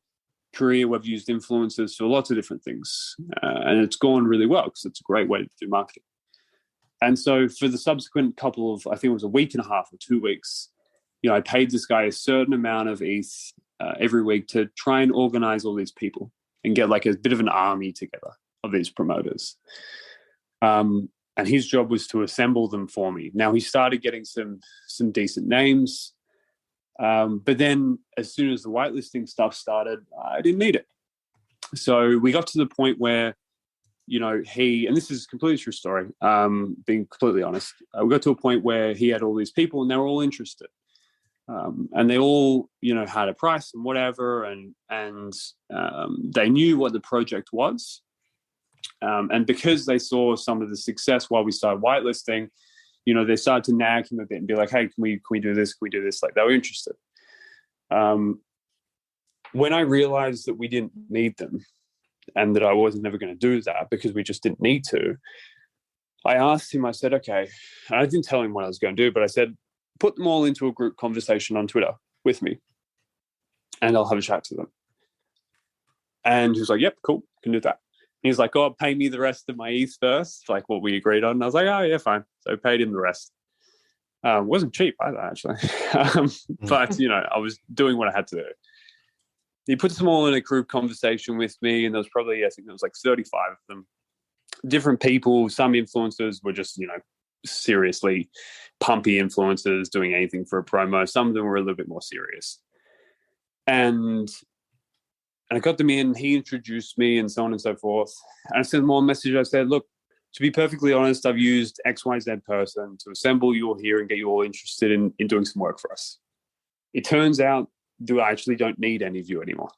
career, we've used influencers for lots of different things. And it's gone really well because it's a great way to do marketing. And so for the subsequent couple of, I think it was a week and a half or 2 weeks, I paid this guy a certain amount of ETH every week to try and organize all these people and get like a bit of an army together of these promoters. And his job was to assemble them for me. Now he started getting some decent names. But then as soon as the whitelisting stuff started, I didn't need it. So we got to the point where, and this is a completely true story, being completely honest, we got to a point where he had all these people and they were all interested. And they all, had a price and whatever, and they knew what the project was. And because they saw some of the success while we started whitelisting, they started to nag him a bit and be like, hey, can we do this? Can we do this? Like, they were interested. When I realized that we didn't need them and that I wasn't never going to do that because we just didn't need to, I asked him, I said, okay, and I didn't tell him what I was going to do, but I said, put them all into a group conversation on Twitter with me and I'll have a chat to them. And he was like, yep, cool, can do that. And he's like, oh, pay me the rest of my ETH first, like what we agreed on. And I was like, oh, yeah, fine. So I paid him the rest. It wasn't cheap either, actually. But, I was doing what I had to do. He puts them all in a group conversation with me, and there was probably, I think there was like 35 of them. Different people, some influencers were just, seriously pumpy influencers doing anything for a promo. Some of them were a little bit more serious. And I got them in, he introduced me and so on and so forth. And I sent them all a message. I said, look, to be perfectly honest, I've used XYZ person to assemble you all here and get you all interested in doing some work for us. It turns out that I actually don't need any of you anymore.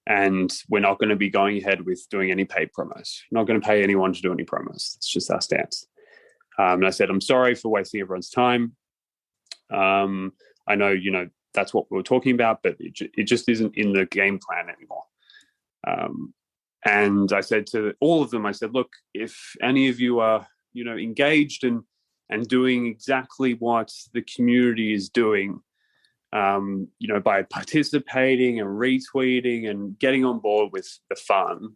And we're not going to be going ahead with doing any paid promos. We're not going to pay anyone to do any promos. It's just our stance. And I said, I'm sorry for wasting everyone's time. I know, that's what we were talking about, but it just isn't in the game plan anymore. And I said to all of them, I said, look, if any of you are, engaged and doing exactly what the community is doing, by participating and retweeting and getting on board with the fun,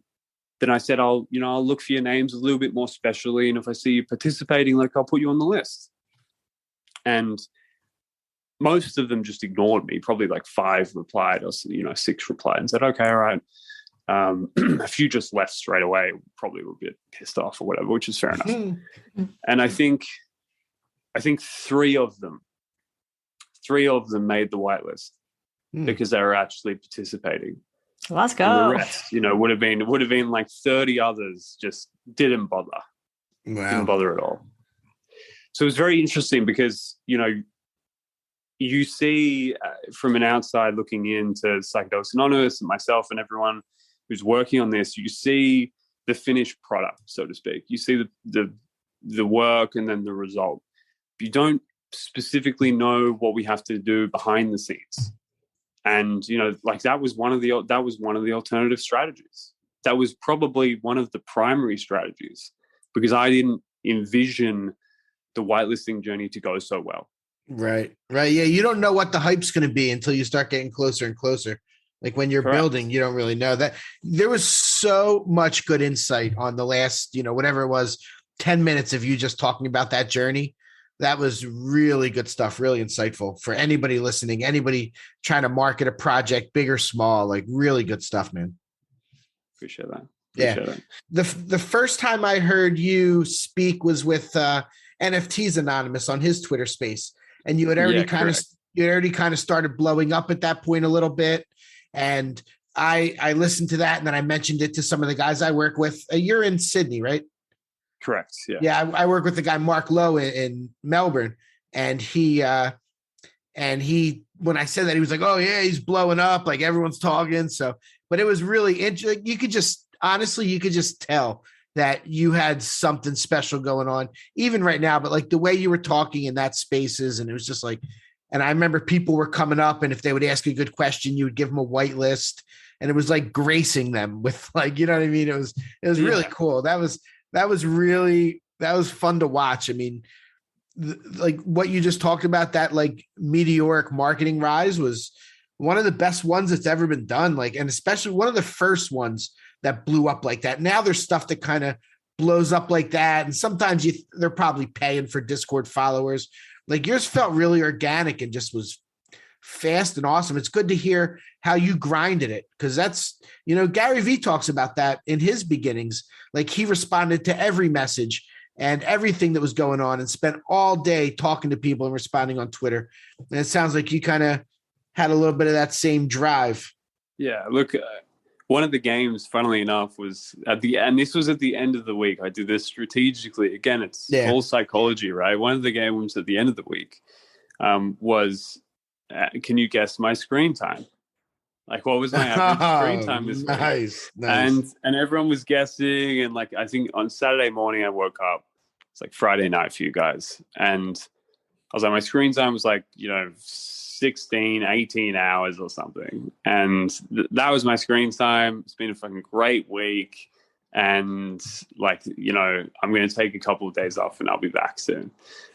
then I said, I'll look for your names a little bit more specially. And if I see you participating, I'll put you on the list. And most of them just ignored me. Probably like 5 replied or, 6 replied and said, okay, all right. A few just left straight away, probably were a bit pissed off or whatever, which is fair enough. And I think 3 of them made the whitelist because they were actually participating. Let's And the go. rest, would have been like 30 others just didn't bother. Didn't bother at all. So it's very interesting because, you see from an outside looking into Psychedelics Anonymous and myself and everyone who's working on this, you see the finished product, so to speak. You see the work and then the result. You don't specifically know what we have to do behind the scenes. And, that was one of the alternative strategies. That was probably one of the primary strategies because I didn't envision the whitelisting journey to go so well. Right. Yeah. You don't know what the hype's going to be until you start getting closer and closer. Like when you're Correct. building, you don't really know that. There was so much good insight on the last, whatever it was, 10 minutes of you just talking about that journey. That was really good stuff, really insightful for anybody listening, anybody trying to market a project, big or small, like really good stuff, man. Appreciate that. Yeah. The first time I heard you speak was with NFTs Anonymous on his Twitter space. And you had already kind of started blowing up at that point a little bit. And I listened to that and then I mentioned it to some of the guys I work with. You're in Sydney, right? Correct. Yeah. Yeah. I work with the guy, Mark Lowe in Melbourne. And he, when I said that, he was like, oh yeah, he's blowing up. Like everyone's talking. So, but it was really interesting. You could just tell that you had something special going on even right now, but like the way you were talking in that spaces. And it was just like, and I remember people were coming up and if they would ask you a good question, you would give them a whitelist and it was like gracing them with like, you know what I mean? It was really cool. That was fun to watch. I mean, like what you just talked about, that like meteoric marketing rise was one of the best ones that's ever been done. Like, and especially one of the first ones that blew up like that. Now there's stuff that kind of blows up like that. And sometimes they're probably paying for Discord followers. Like yours felt really organic and just was fast and awesome. It's good to hear how you grinded it. Cause that's, Gary Vee talks about that in his beginnings. Like he responded to every message and everything that was going on and spent all day talking to people and responding on Twitter. And it sounds like you kind of had a little bit of that same drive. Yeah. Look, one of the games, funnily enough, was this was at the end of the week. I did this strategically. Again, it's all psychology, right? One of the games at the end of the week was, can you guess my screen time? Like, what was my average screen time this week? Nice. And everyone was guessing. And like, I think on Saturday morning, I woke up. It's like Friday night for you guys. And I was like, my screen time was like, 16, 18 hours or something. And that was my screen time. It's been a fucking great week. And like, I'm going to take a couple of days off and I'll be back soon.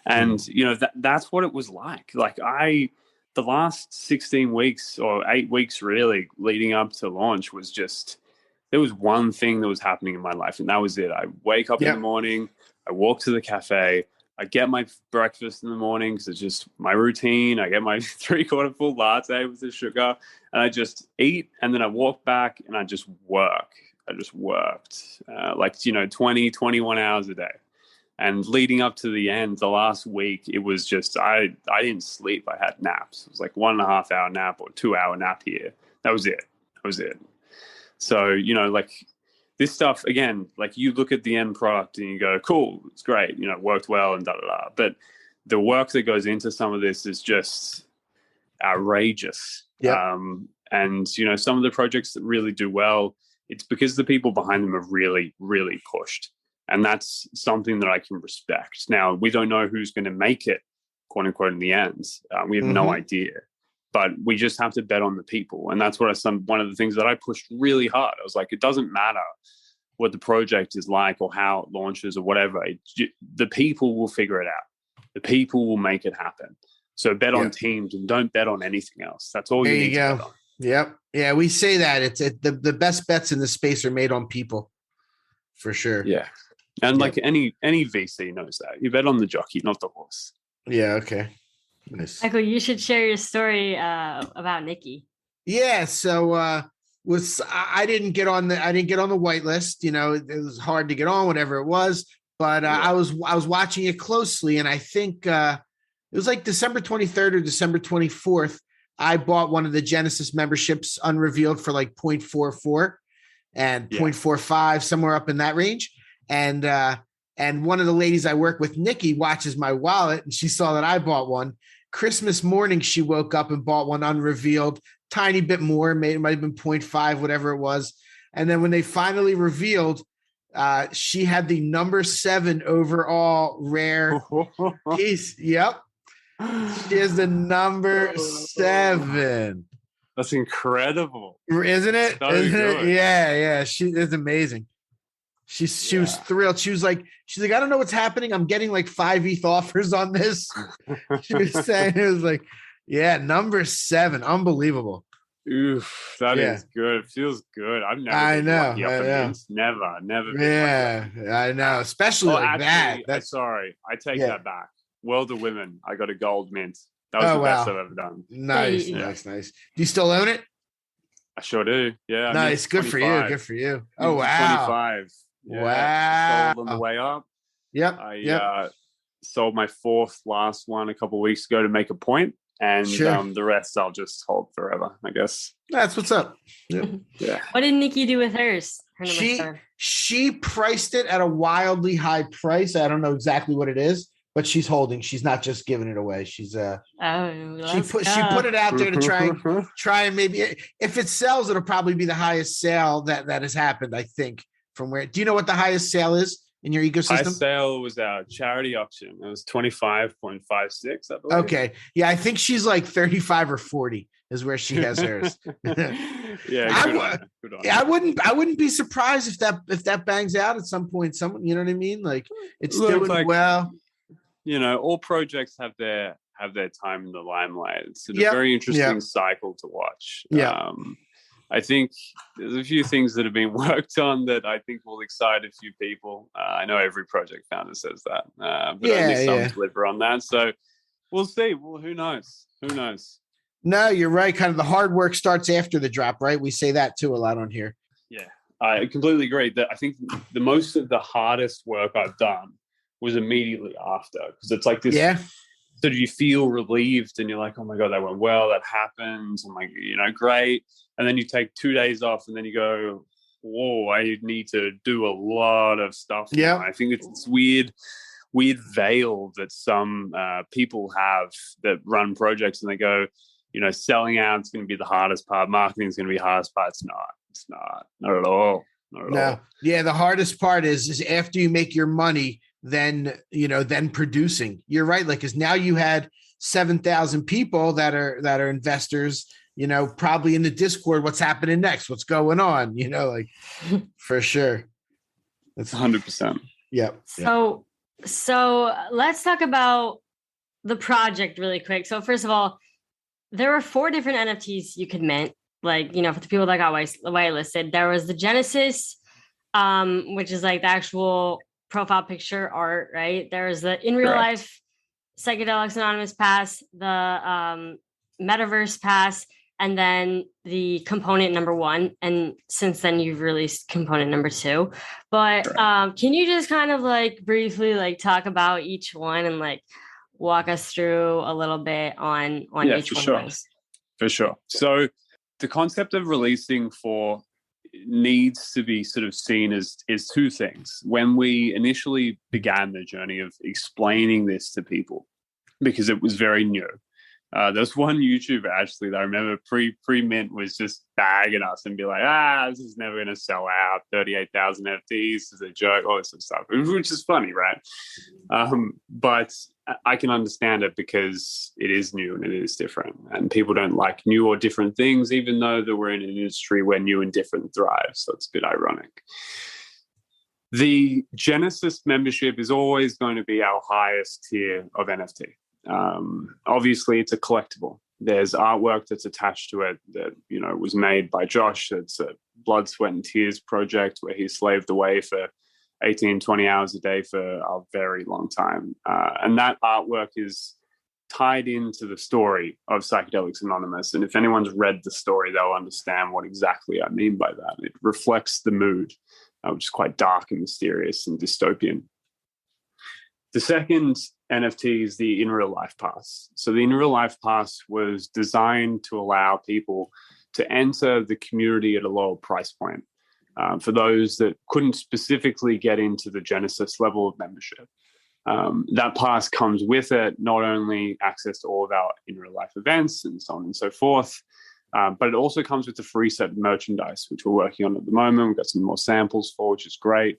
And, that's what it was like. Like the last 16 weeks or 8 weeks really leading up to launch was just, there was one thing that was happening in my life and that was it. I wake up in the morning, I walk to the cafe, I get my breakfast in the morning because it's just my routine. I get my 3/4 full latte with the sugar and I just eat. And then I walk back and I just work. I just worked 20, 21 hours a day. And leading up to the end, the last week, it was just, I didn't sleep. I had naps. It was like 1.5 hour nap or 2 hour nap here. That was it. So, this stuff, again, like you look at the end product and you go, cool, it's great, it worked well and da-da-da. But the work that goes into some of this is just outrageous. Yeah. And, some of the projects that really do well, it's because the people behind them have really, really pushed. And that's something that I can respect. Now, we don't know who's going to make it, quote unquote, in the end. We have no idea. But we just have to bet on the people. And that's what one of the things that I pushed really hard. I was like, it doesn't matter what the project is like or how it launches or whatever. The people will figure it out. The people will make it happen. So bet on teams and don't bet on anything else. That's all you need to bet on. Yep. Yeah, we say that. The best bets in the space are made on people. For sure. Yeah. And like any VC knows that. You bet on the jockey, not the horse. Yeah, okay. Nice. Michael, you should share your story about Nikki. Yeah, so I didn't get on the whitelist. It was hard to get on, whatever it was. But I was watching it closely, and I think it was like December 23rd or December 24th. I bought one of the Genesis memberships unrevealed for like 0.44 and 0.45, somewhere up in that range. And one of the ladies I work with, Nikki, watches my wallet, and she saw that I bought one. Christmas morning, she woke up and bought one unrevealed, tiny bit more, it might have been 0.5, whatever it was. And then when they finally revealed, she had the number 7 overall rare piece. Yep. She has the number 7. That's incredible. Isn't it? So Isn't good. it? Yeah. She is amazing. She was thrilled. She's like, I don't know what's happening. I'm getting like 5 ETH offers on this. She was saying it was like, number 7. Unbelievable. Oof, that is good. It feels good. I've never I been know. lucky up against. Never been Yeah, like that. I know. Especially like actually, that. Sorry, I take that back. World of Women. I got a gold mint. That was the best I've ever done. Nice. Do you still own it? I sure do. Yeah. Nice. Good for you. Good for you. Oh, wow. 25. Yeah. Wow. Sold on the way up. Yep. I sold my 4th last one a couple of weeks ago to make a point. And the rest I'll just hold forever, I guess. That's what's up. Yep. Yeah. What did Nikki do with hers? She priced it at a wildly high price. I don't know exactly what it is, but she's holding. She's not just giving it away. She's she put it out there to try and maybe if it sells, it'll probably be the highest sale that has happened. I think from where. Do you know what the highest sale is in your ecosystem? Highest sale was our charity auction. It was 25.56, I believe. Okay, yeah, I think she's like 35 or 40 is where she has hers. I wouldn't be surprised if that bangs out at some point. Someone, you know what I mean? Like it's doing like, well. You know, all projects have their time in the limelight. It's a very interesting cycle to watch. Yeah. I think there's a few things that have been worked on that I think will excite a few people. I know every project founder says that, but only some deliver on that. So we'll see. Well, who knows? No, you're right. Kind of the hard work starts after the drop, right? We say that too a lot on here. Yeah, I completely agree. That I think the most of the hardest work I've done was immediately after, because it's like this. Yeah. So you feel relieved and you're like, oh my God, that went well. That happened. I'm like, great. And then you take 2 days off and then you go, whoa, I need to do a lot of stuff. Yeah. I think it's this weird veil that some people have that run projects and they go, selling out is going to be the hardest part. Marketing is going to be the hardest part. It's not at all. No. Yeah. The hardest part is after you make your money, then producing. You're right. Like, cause now you had 7,000 people that are investors, probably in the Discord, what's happening next, what's going on, like for sure. That's 100%. Yeah. So let's talk about the project really quick. So first of all, there were 4 different NFTs you could mint. Like, for the people that got whitelisted, there was the Genesis, which is like the actual profile picture art, right? There's the in real life Psychedelics Anonymous pass, the metaverse pass, and then the component number 1. And since then you've released component number 2. But can you just kind of like briefly like talk about each one and like walk us through a little bit on each one of those? For sure. So the concept of releasing 4 needs to be sort of seen as 2 things. When we initially began the journey of explaining this to people, because it was very new, there's one YouTuber actually that I remember pre-mint was just bagging us and be like, this is never going to sell out, 38,000 FTs is a joke, all this sort of stuff, which is funny, right? But I can understand it because it is new and it is different, and people don't like new or different things, even though that we're in an industry where new and different thrives. So it's a bit ironic. The Genesis membership is always going to be our highest tier of NFT. Obviously, it's a collectible. There's artwork that's attached to it that was made by Josh. It's a blood, sweat, and tears project where he slaved away for 18, 20 hours a day for a very long time. And that artwork is tied into the story of Psychedelics Anonymous. And if anyone's read the story, they'll understand what exactly I mean by that. It reflects the mood, which is quite dark and mysterious and dystopian. The second NFT is the in real life pass. So the in real life pass was designed to allow people to enter the community at a lower price point for those that couldn't specifically get into the Genesis level of membership. That pass comes with it not only access to all of our in real life events and so on and so forth, but it also comes with a free set of merchandise, which we're working on at the moment. We've got some more samples for, which is great.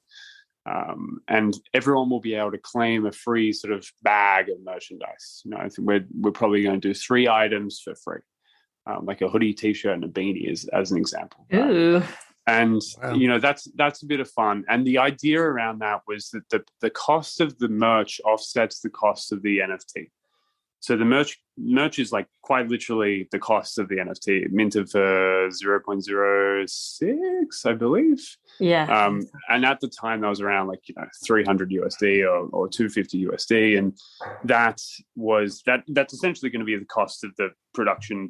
And everyone will be able to claim a free sort of bag of merchandise. I think we're probably going to do 3 items for free, like a hoodie, t-shirt, and a beanie as an example. Ooh. And Wow. that's a bit of fun. And the idea around that was that the cost of the merch offsets the cost of the NFT. So the merch is like quite literally the cost of the NFT, minted for 0.06, I believe. Yeah. And at the time that was around like 300 USD or 250 USD, and that's essentially going to be the cost of the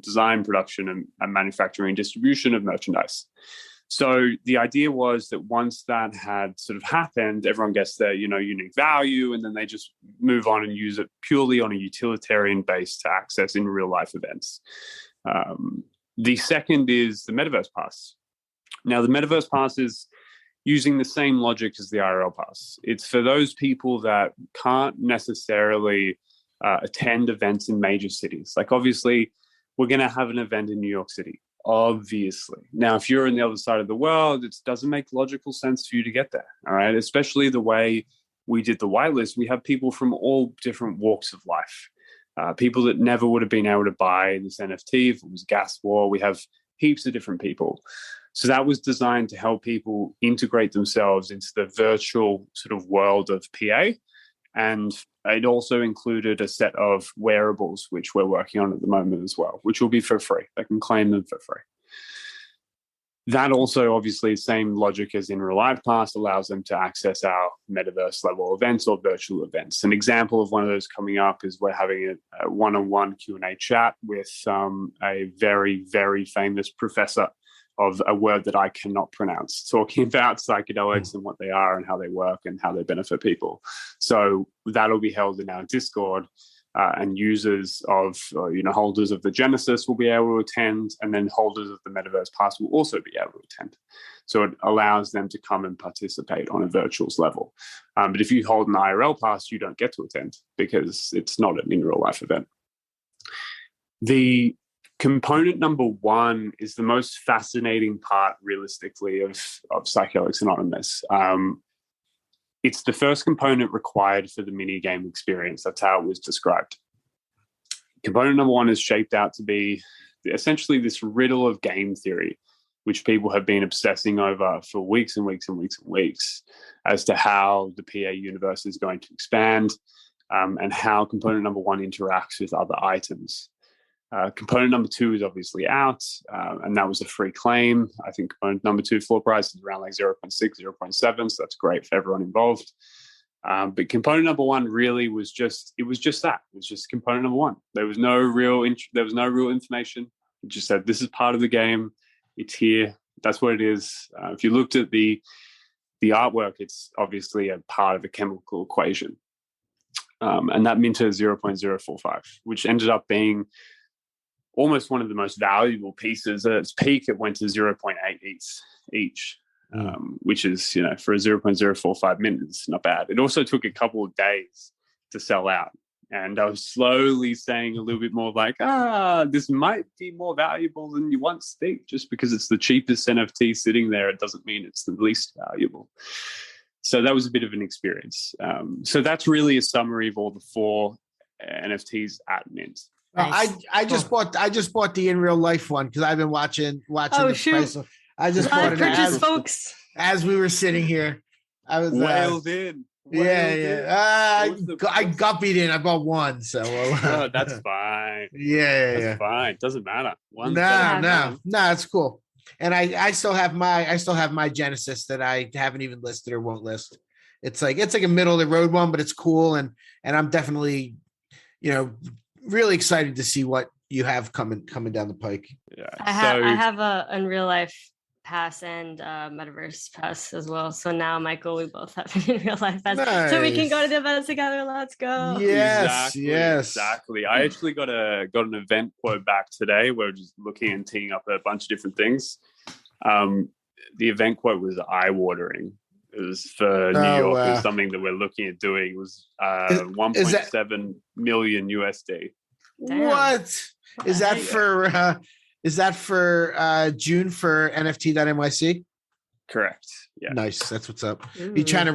design, production, and manufacturing and distribution of merchandise. So the idea was that once that had sort of happened, everyone gets their, unique value, and then they just move on and use it purely on a utilitarian base to access in real life events. The second is the Metaverse Pass. Now, the Metaverse Pass is using the same logic as the IRL Pass. It's for those people that can't necessarily attend events in major cities. Like, obviously, we're going to have an event in New York City. Obviously. Now, if you're on the other side of the world, it doesn't make logical sense for you to get there. All right. Especially the way we did the whitelist. We have people from all different walks of life. People that never would have been able to buy this NFT if it was gas war. We have heaps of different people. So that was designed to help people integrate themselves into the virtual sort of world of PA. And it also included a set of wearables, which we're working on at the moment as well, which will be for free. They can claim them for free. That also, obviously, same logic as in Real Life Pass, allows them to access our metaverse level events or virtual events. An example of one of those coming up is we're having a one-on-one Q&A chat with a very, very famous professor of a word that I cannot pronounce, talking about psychedelics and what they are and how they work and how they benefit people. So that'll be held in our Discord, and users of, holders of the Genesis will be able to attend, and then holders of the Metaverse Pass will also be able to attend. So it allows them to come and participate on a virtuals level. But if you hold an IRL pass, you don't get to attend because it's not an in real life event. The component number 1 is the most fascinating part, realistically, of Psychedelics Anonymous. It's the first component required for the mini game experience. That's how it was described. Component number 1 is shaped out to be essentially this riddle of game theory, which people have been obsessing over for weeks and weeks and weeks and weeks, as to how the PA universe is going to expand, and how component number 1 interacts with other items. Component number 2 is obviously out, and that was a free claim. I think component number 2 floor price is around like 0.6, 0.7, so that's great for everyone involved. But component number 1 really was just that. It was just component number 1. There was no real information. It just said, this is part of the game. It's here. That's what it is. If you looked at the artwork, it's obviously a part of a chemical equation. And that minted 0.045, which ended up being almost one of the most valuable pieces. At its peak, it went to 0.8 each, which is, for a 0.045 mint, it's not bad. It also took a couple of days to sell out. And I was slowly saying a little bit more like, this might be more valuable than you once think. Just because it's the cheapest NFT sitting there, it doesn't mean it's the least valuable. So that was a bit of an experience. So that's really a summary of all the 4 NFTs at mint. Nice. I just bought the in real life one because I've been watching the shoot. price. I just bought it purchase, folks. as we were sitting here. I was Wailed in. I guppied in. I bought one, so that's fine. That's fine. Doesn't matter. No, it's cool. And I still have my Genesis that I haven't even listed or won't list. It's like a middle of the road one, but it's cool, and I'm definitely, really excited to see what you have coming down the pike. Yeah. I have a in real life pass and metaverse pass as well. So now, Michael, we both have it in real life pass, so we can go to the events together. Let's go. Yes, Exactly. I actually got an event quote back today. We're just looking and teeing up a bunch of different things. The event quote was eye-watering. It was for New York. It was something that we're looking at doing. It was 1.7 million USD. Damn. What is that for? Is that for June for NFT.NYC? Correct. Yeah. Nice. That's what's up. Ooh. You trying to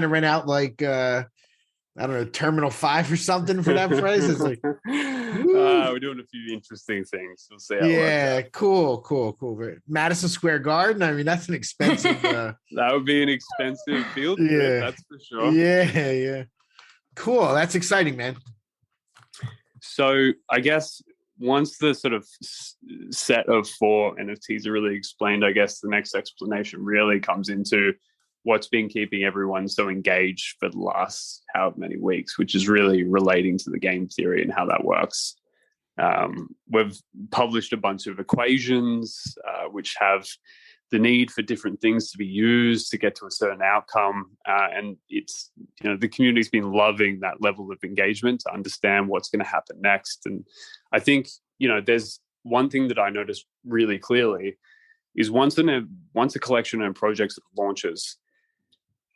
rent out like I don't know, Terminal 5 or something for that price? It's like we're doing a few interesting things. We'll see how it works out. Cool. Madison Square Garden. I mean, that's an expensive that would be an expensive field trip, that's for sure. Yeah. Cool. That's exciting, man. So I guess once the sort of set of 4 NFTs are really explained, I guess the next explanation really comes into what's been keeping everyone so engaged for the last however many weeks, which is really relating to the game theory and how that works. We've published a bunch of equations which have the need for different things to be used to get to a certain outcome. And it's, the community's been loving that level of engagement to understand what's going to happen next. And I think, there's one thing that I noticed really clearly is once a collection of projects launches,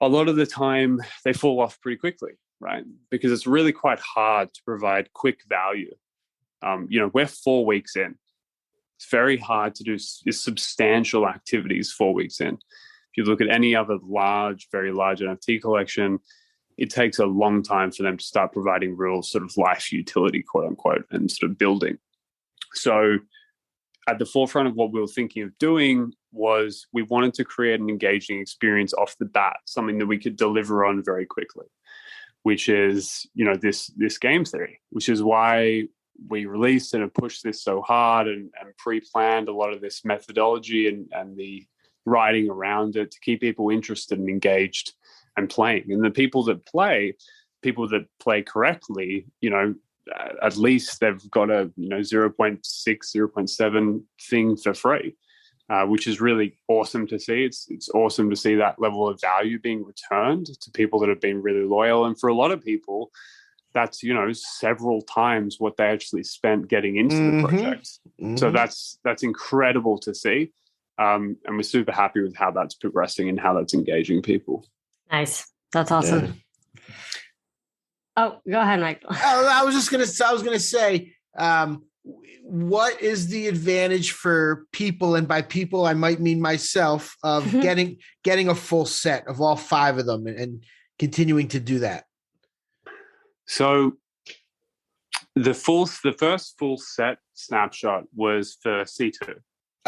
a lot of the time they fall off pretty quickly, right? Because it's really quite hard to provide quick value. We're 4 weeks in. It's very hard to do substantial activities 4 weeks in. If you look at any other very large NFT collection, it takes a long time for them to start providing real sort of life utility, quote unquote, and sort of building. So at the forefront of what we were thinking of doing was we wanted to create an engaging experience off the bat, something that we could deliver on very quickly, which is, this game theory, which is why we released and have pushed this so hard and pre-planned a lot of this methodology and the writing around it to keep people interested and engaged and playing. And the people that play correctly, at least they've got a 0.6, 0.7 thing for free, which is really awesome to see. It's awesome to see that level of value being returned to people that have been really loyal. And for a lot of people, that's, several times what they actually spent getting into the project. Mm-hmm. So that's incredible to see. And we're super happy with how that's progressing and how that's engaging people. Nice. That's awesome. Yeah. Oh, go ahead, Michael. I was going to say, what is the advantage for people, and by people I might mean myself, of getting a full set of all 5 of them and continuing to do that? So the first full set snapshot was for C2.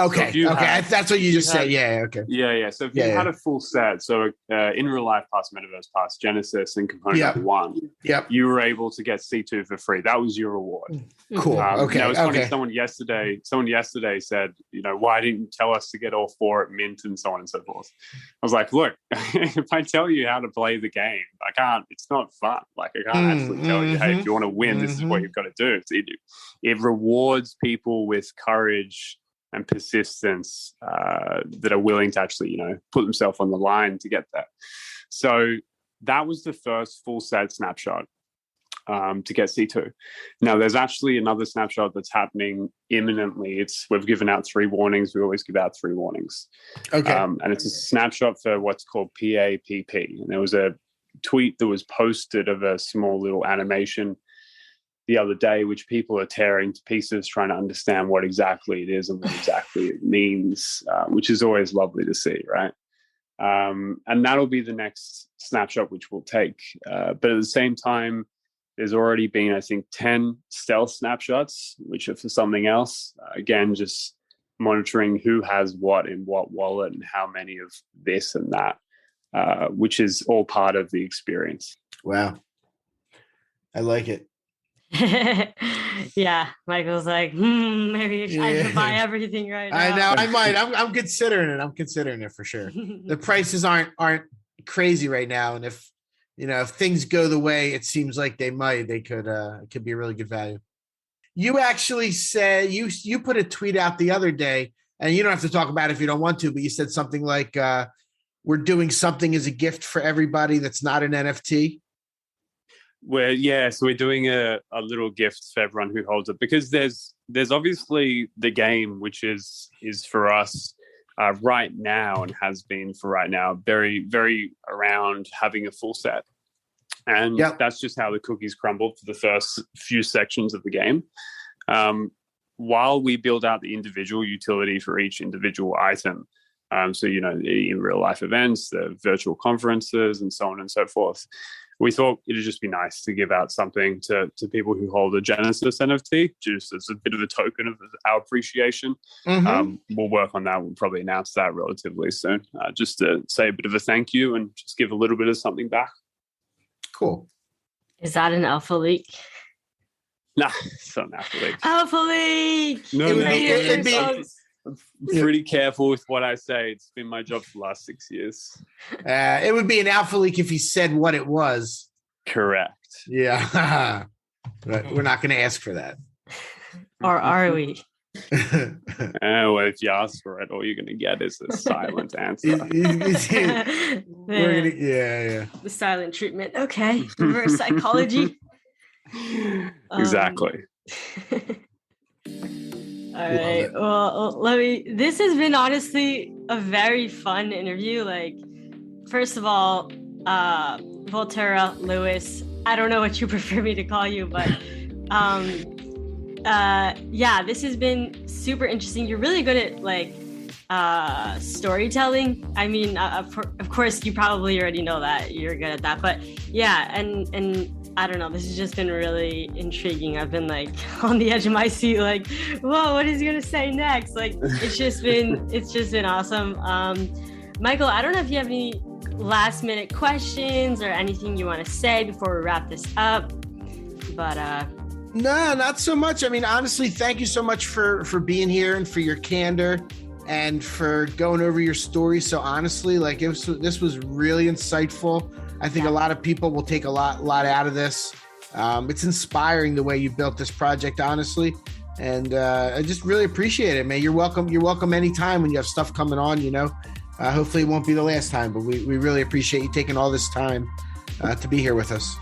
Okay. So that's what you just said. Yeah. Okay. Yeah. So if you had a full set, so in real life pass, metaverse pass, Genesis, and component number 1, you were able to get C2 for free. That was your reward. Cool. Okay. It was funny. Someone yesterday said, why didn't you tell us to get all 4 at mint and so on and so forth? I was like, look, if I tell you how to play the game, I can't. It's not fun. Like I can't actually tell you, hey, if you want to win, this is what you've got to do. It rewards people with courage and persistence that are willing to actually, put themselves on the line to get that. So that was the first full set snapshot to get C2. Now, there's actually another snapshot that's happening imminently. We've given out 3 warnings. We always give out 3 warnings. Okay. And it's a snapshot for what's called PAPP. And there was a tweet that was posted of a small little animation the other day, which people are tearing to pieces, trying to understand what exactly it is and what exactly it means, which is always lovely to see, right? And that'll be the next snapshot which we'll take. But at the same time, there's already been, I think, 10 stealth snapshots, which are for something else. Again, just monitoring who has what in what wallet and how many of this and that, which is all part of the experience. Wow. I like it. Yeah, Michael's like, maybe I should buy everything right now. I know, I might. I'm considering it. I'm considering it for sure. The prices aren't crazy right now, and if things go the way it seems like they might, it could be a really good value. You actually said you put a tweet out the other day and you don't have to talk about it if you don't want to, but you said something like, we're doing something as a gift for everybody that's not an NFT. So we're doing a little gift for everyone who holds it, because there's obviously the game, which is for us right now, and has been for right now, very, very around having a full set. And that's just how the cookies crumbled for the first few sections of the game. While we build out the individual utility for each individual item, so, in real life events, the virtual conferences, and so on and so forth, we thought it'd just be nice to give out something to people who hold a Genesis NFT, just as a bit of a token of our appreciation. We'll work on that. We'll probably announce that relatively soon, just to say a bit of a thank you and just give a little bit of something back. Cool. Is that an alpha leak? Nah, it's not an alpha leak. Alpha leak! No, I'm pretty careful with what I say. It's been my job for the last 6 years. It would be an alpha leak if he said what it was. Correct. Yeah. But we're not going to ask for that. Or are we? Well, if you ask for it, all you're going to get is a silent answer. The silent treatment. Okay. Reverse psychology. Exactly. All right. Well, this has been honestly a very fun interview. Like, first of all, Voltura, Lewis, I don't know what you prefer me to call you, but this has been super interesting. You're really good at storytelling. I mean, of course, you probably already know that you're good at that, but yeah, and I don't know, this has just been really intriguing. I've been like on the edge of my seat, like, whoa, what is he gonna say next? Like, it's just been awesome. Michael, I don't know if you have any last minute questions or anything you want to say before we wrap this up, but no, not so much. I mean, honestly, thank you so much for being here and for your candor and for going over your story so honestly. Like, this was really insightful. I think a lot of people will take a lot out of this. It's inspiring the way you built this project, honestly. And I just really appreciate it, man. You're welcome. You're welcome anytime when you have stuff coming on, hopefully it won't be the last time, but we really appreciate you taking all this time to be here with us.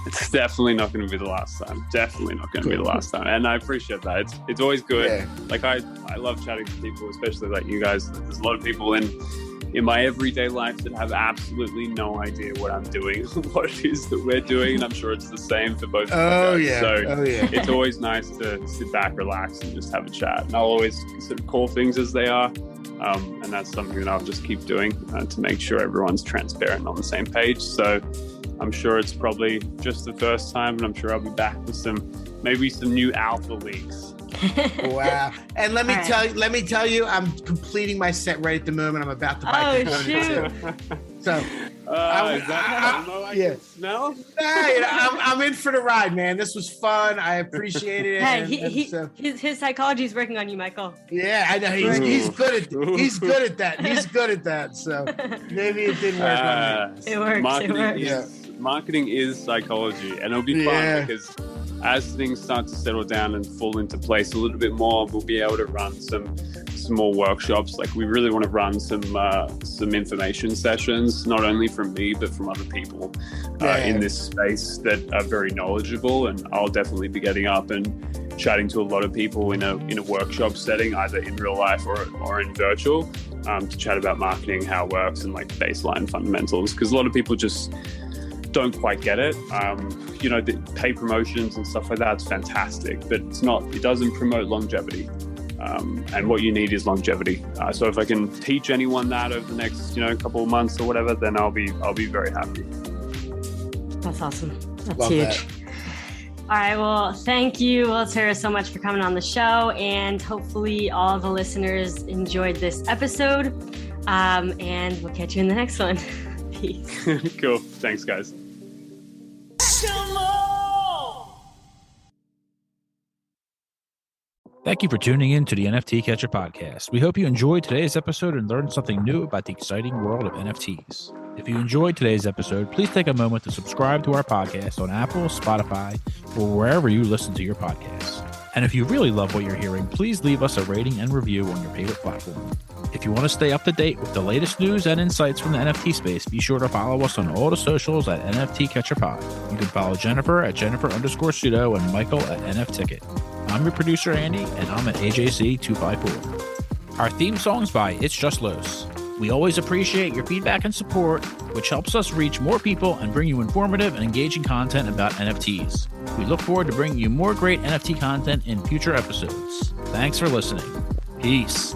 It's definitely not going to be the last time. Definitely not going to be the last time. And I appreciate that. It's always good. Yeah. Like, I love chatting to people, especially like you guys. There's a lot of people in my everyday life that have absolutely no idea what I'm doing, what it is that we're doing. And I'm sure it's the same for both of us. So it's always nice to sit back, relax, and just have a chat. And I'll always sort of call things as they are. And that's something that I'll just keep doing to make sure everyone's transparent on the same page. So I'm sure it's probably just the first time, and I'm sure I'll be back with maybe some new alpha leaks. Wow. And let me tell you, I'm completing my set right at the moment. I'm about to buy components. So smell? I'm in for the ride, man. This was fun. I appreciate it. Hey, his psychology is working on you, Michael. Yeah, I know. He's good at that. He's good at that. So maybe it didn't work on me. It works. Marketing is psychology, and it'll be fun because as things start to settle down and fall into place a little bit more, we'll be able to run some more workshops. Like, we really want to run some information sessions, not only from me but from other people in this space that are very knowledgeable. And I'll definitely be getting up and chatting to a lot of people in a workshop setting, either in real life or in virtual, to chat about marketing, how it works, and like baseline fundamentals, because a lot of people just don't quite get it. The paid promotions and stuff like that, it's fantastic, but it doesn't promote longevity. And what you need is longevity. So if I can teach anyone that over the next, couple of months or whatever, then I'll be very happy. That's awesome. That's huge. All right. Well, thank you, Voltura, so much for coming on the show, and hopefully all the listeners enjoyed this episode. And we'll catch you in the next one. Peace. Cool. Thanks, guys. Thank you for tuning in to the NFT Catcher podcast. We hope you enjoyed today's episode and learned something new about the exciting world of NFTs. If you enjoyed today's episode, please take a moment to subscribe to our podcast on Apple, Spotify, or wherever you listen to your podcasts. And if you really love what you're hearing, please leave us a rating and review on your favorite platform. If you want to stay up to date with the latest news and insights from the NFT space, be sure to follow us on all the socials at NFT Catcher Pod. You can follow Jennifer at Jennifer_pseudo and Michael at NFTicket. I'm your producer, Andy, and I'm at AJC254. Our theme song's by It's Just Los. We always appreciate your feedback and support, which helps us reach more people and bring you informative and engaging content about NFTs. We look forward to bringing you more great NFT content in future episodes. Thanks for listening. Peace.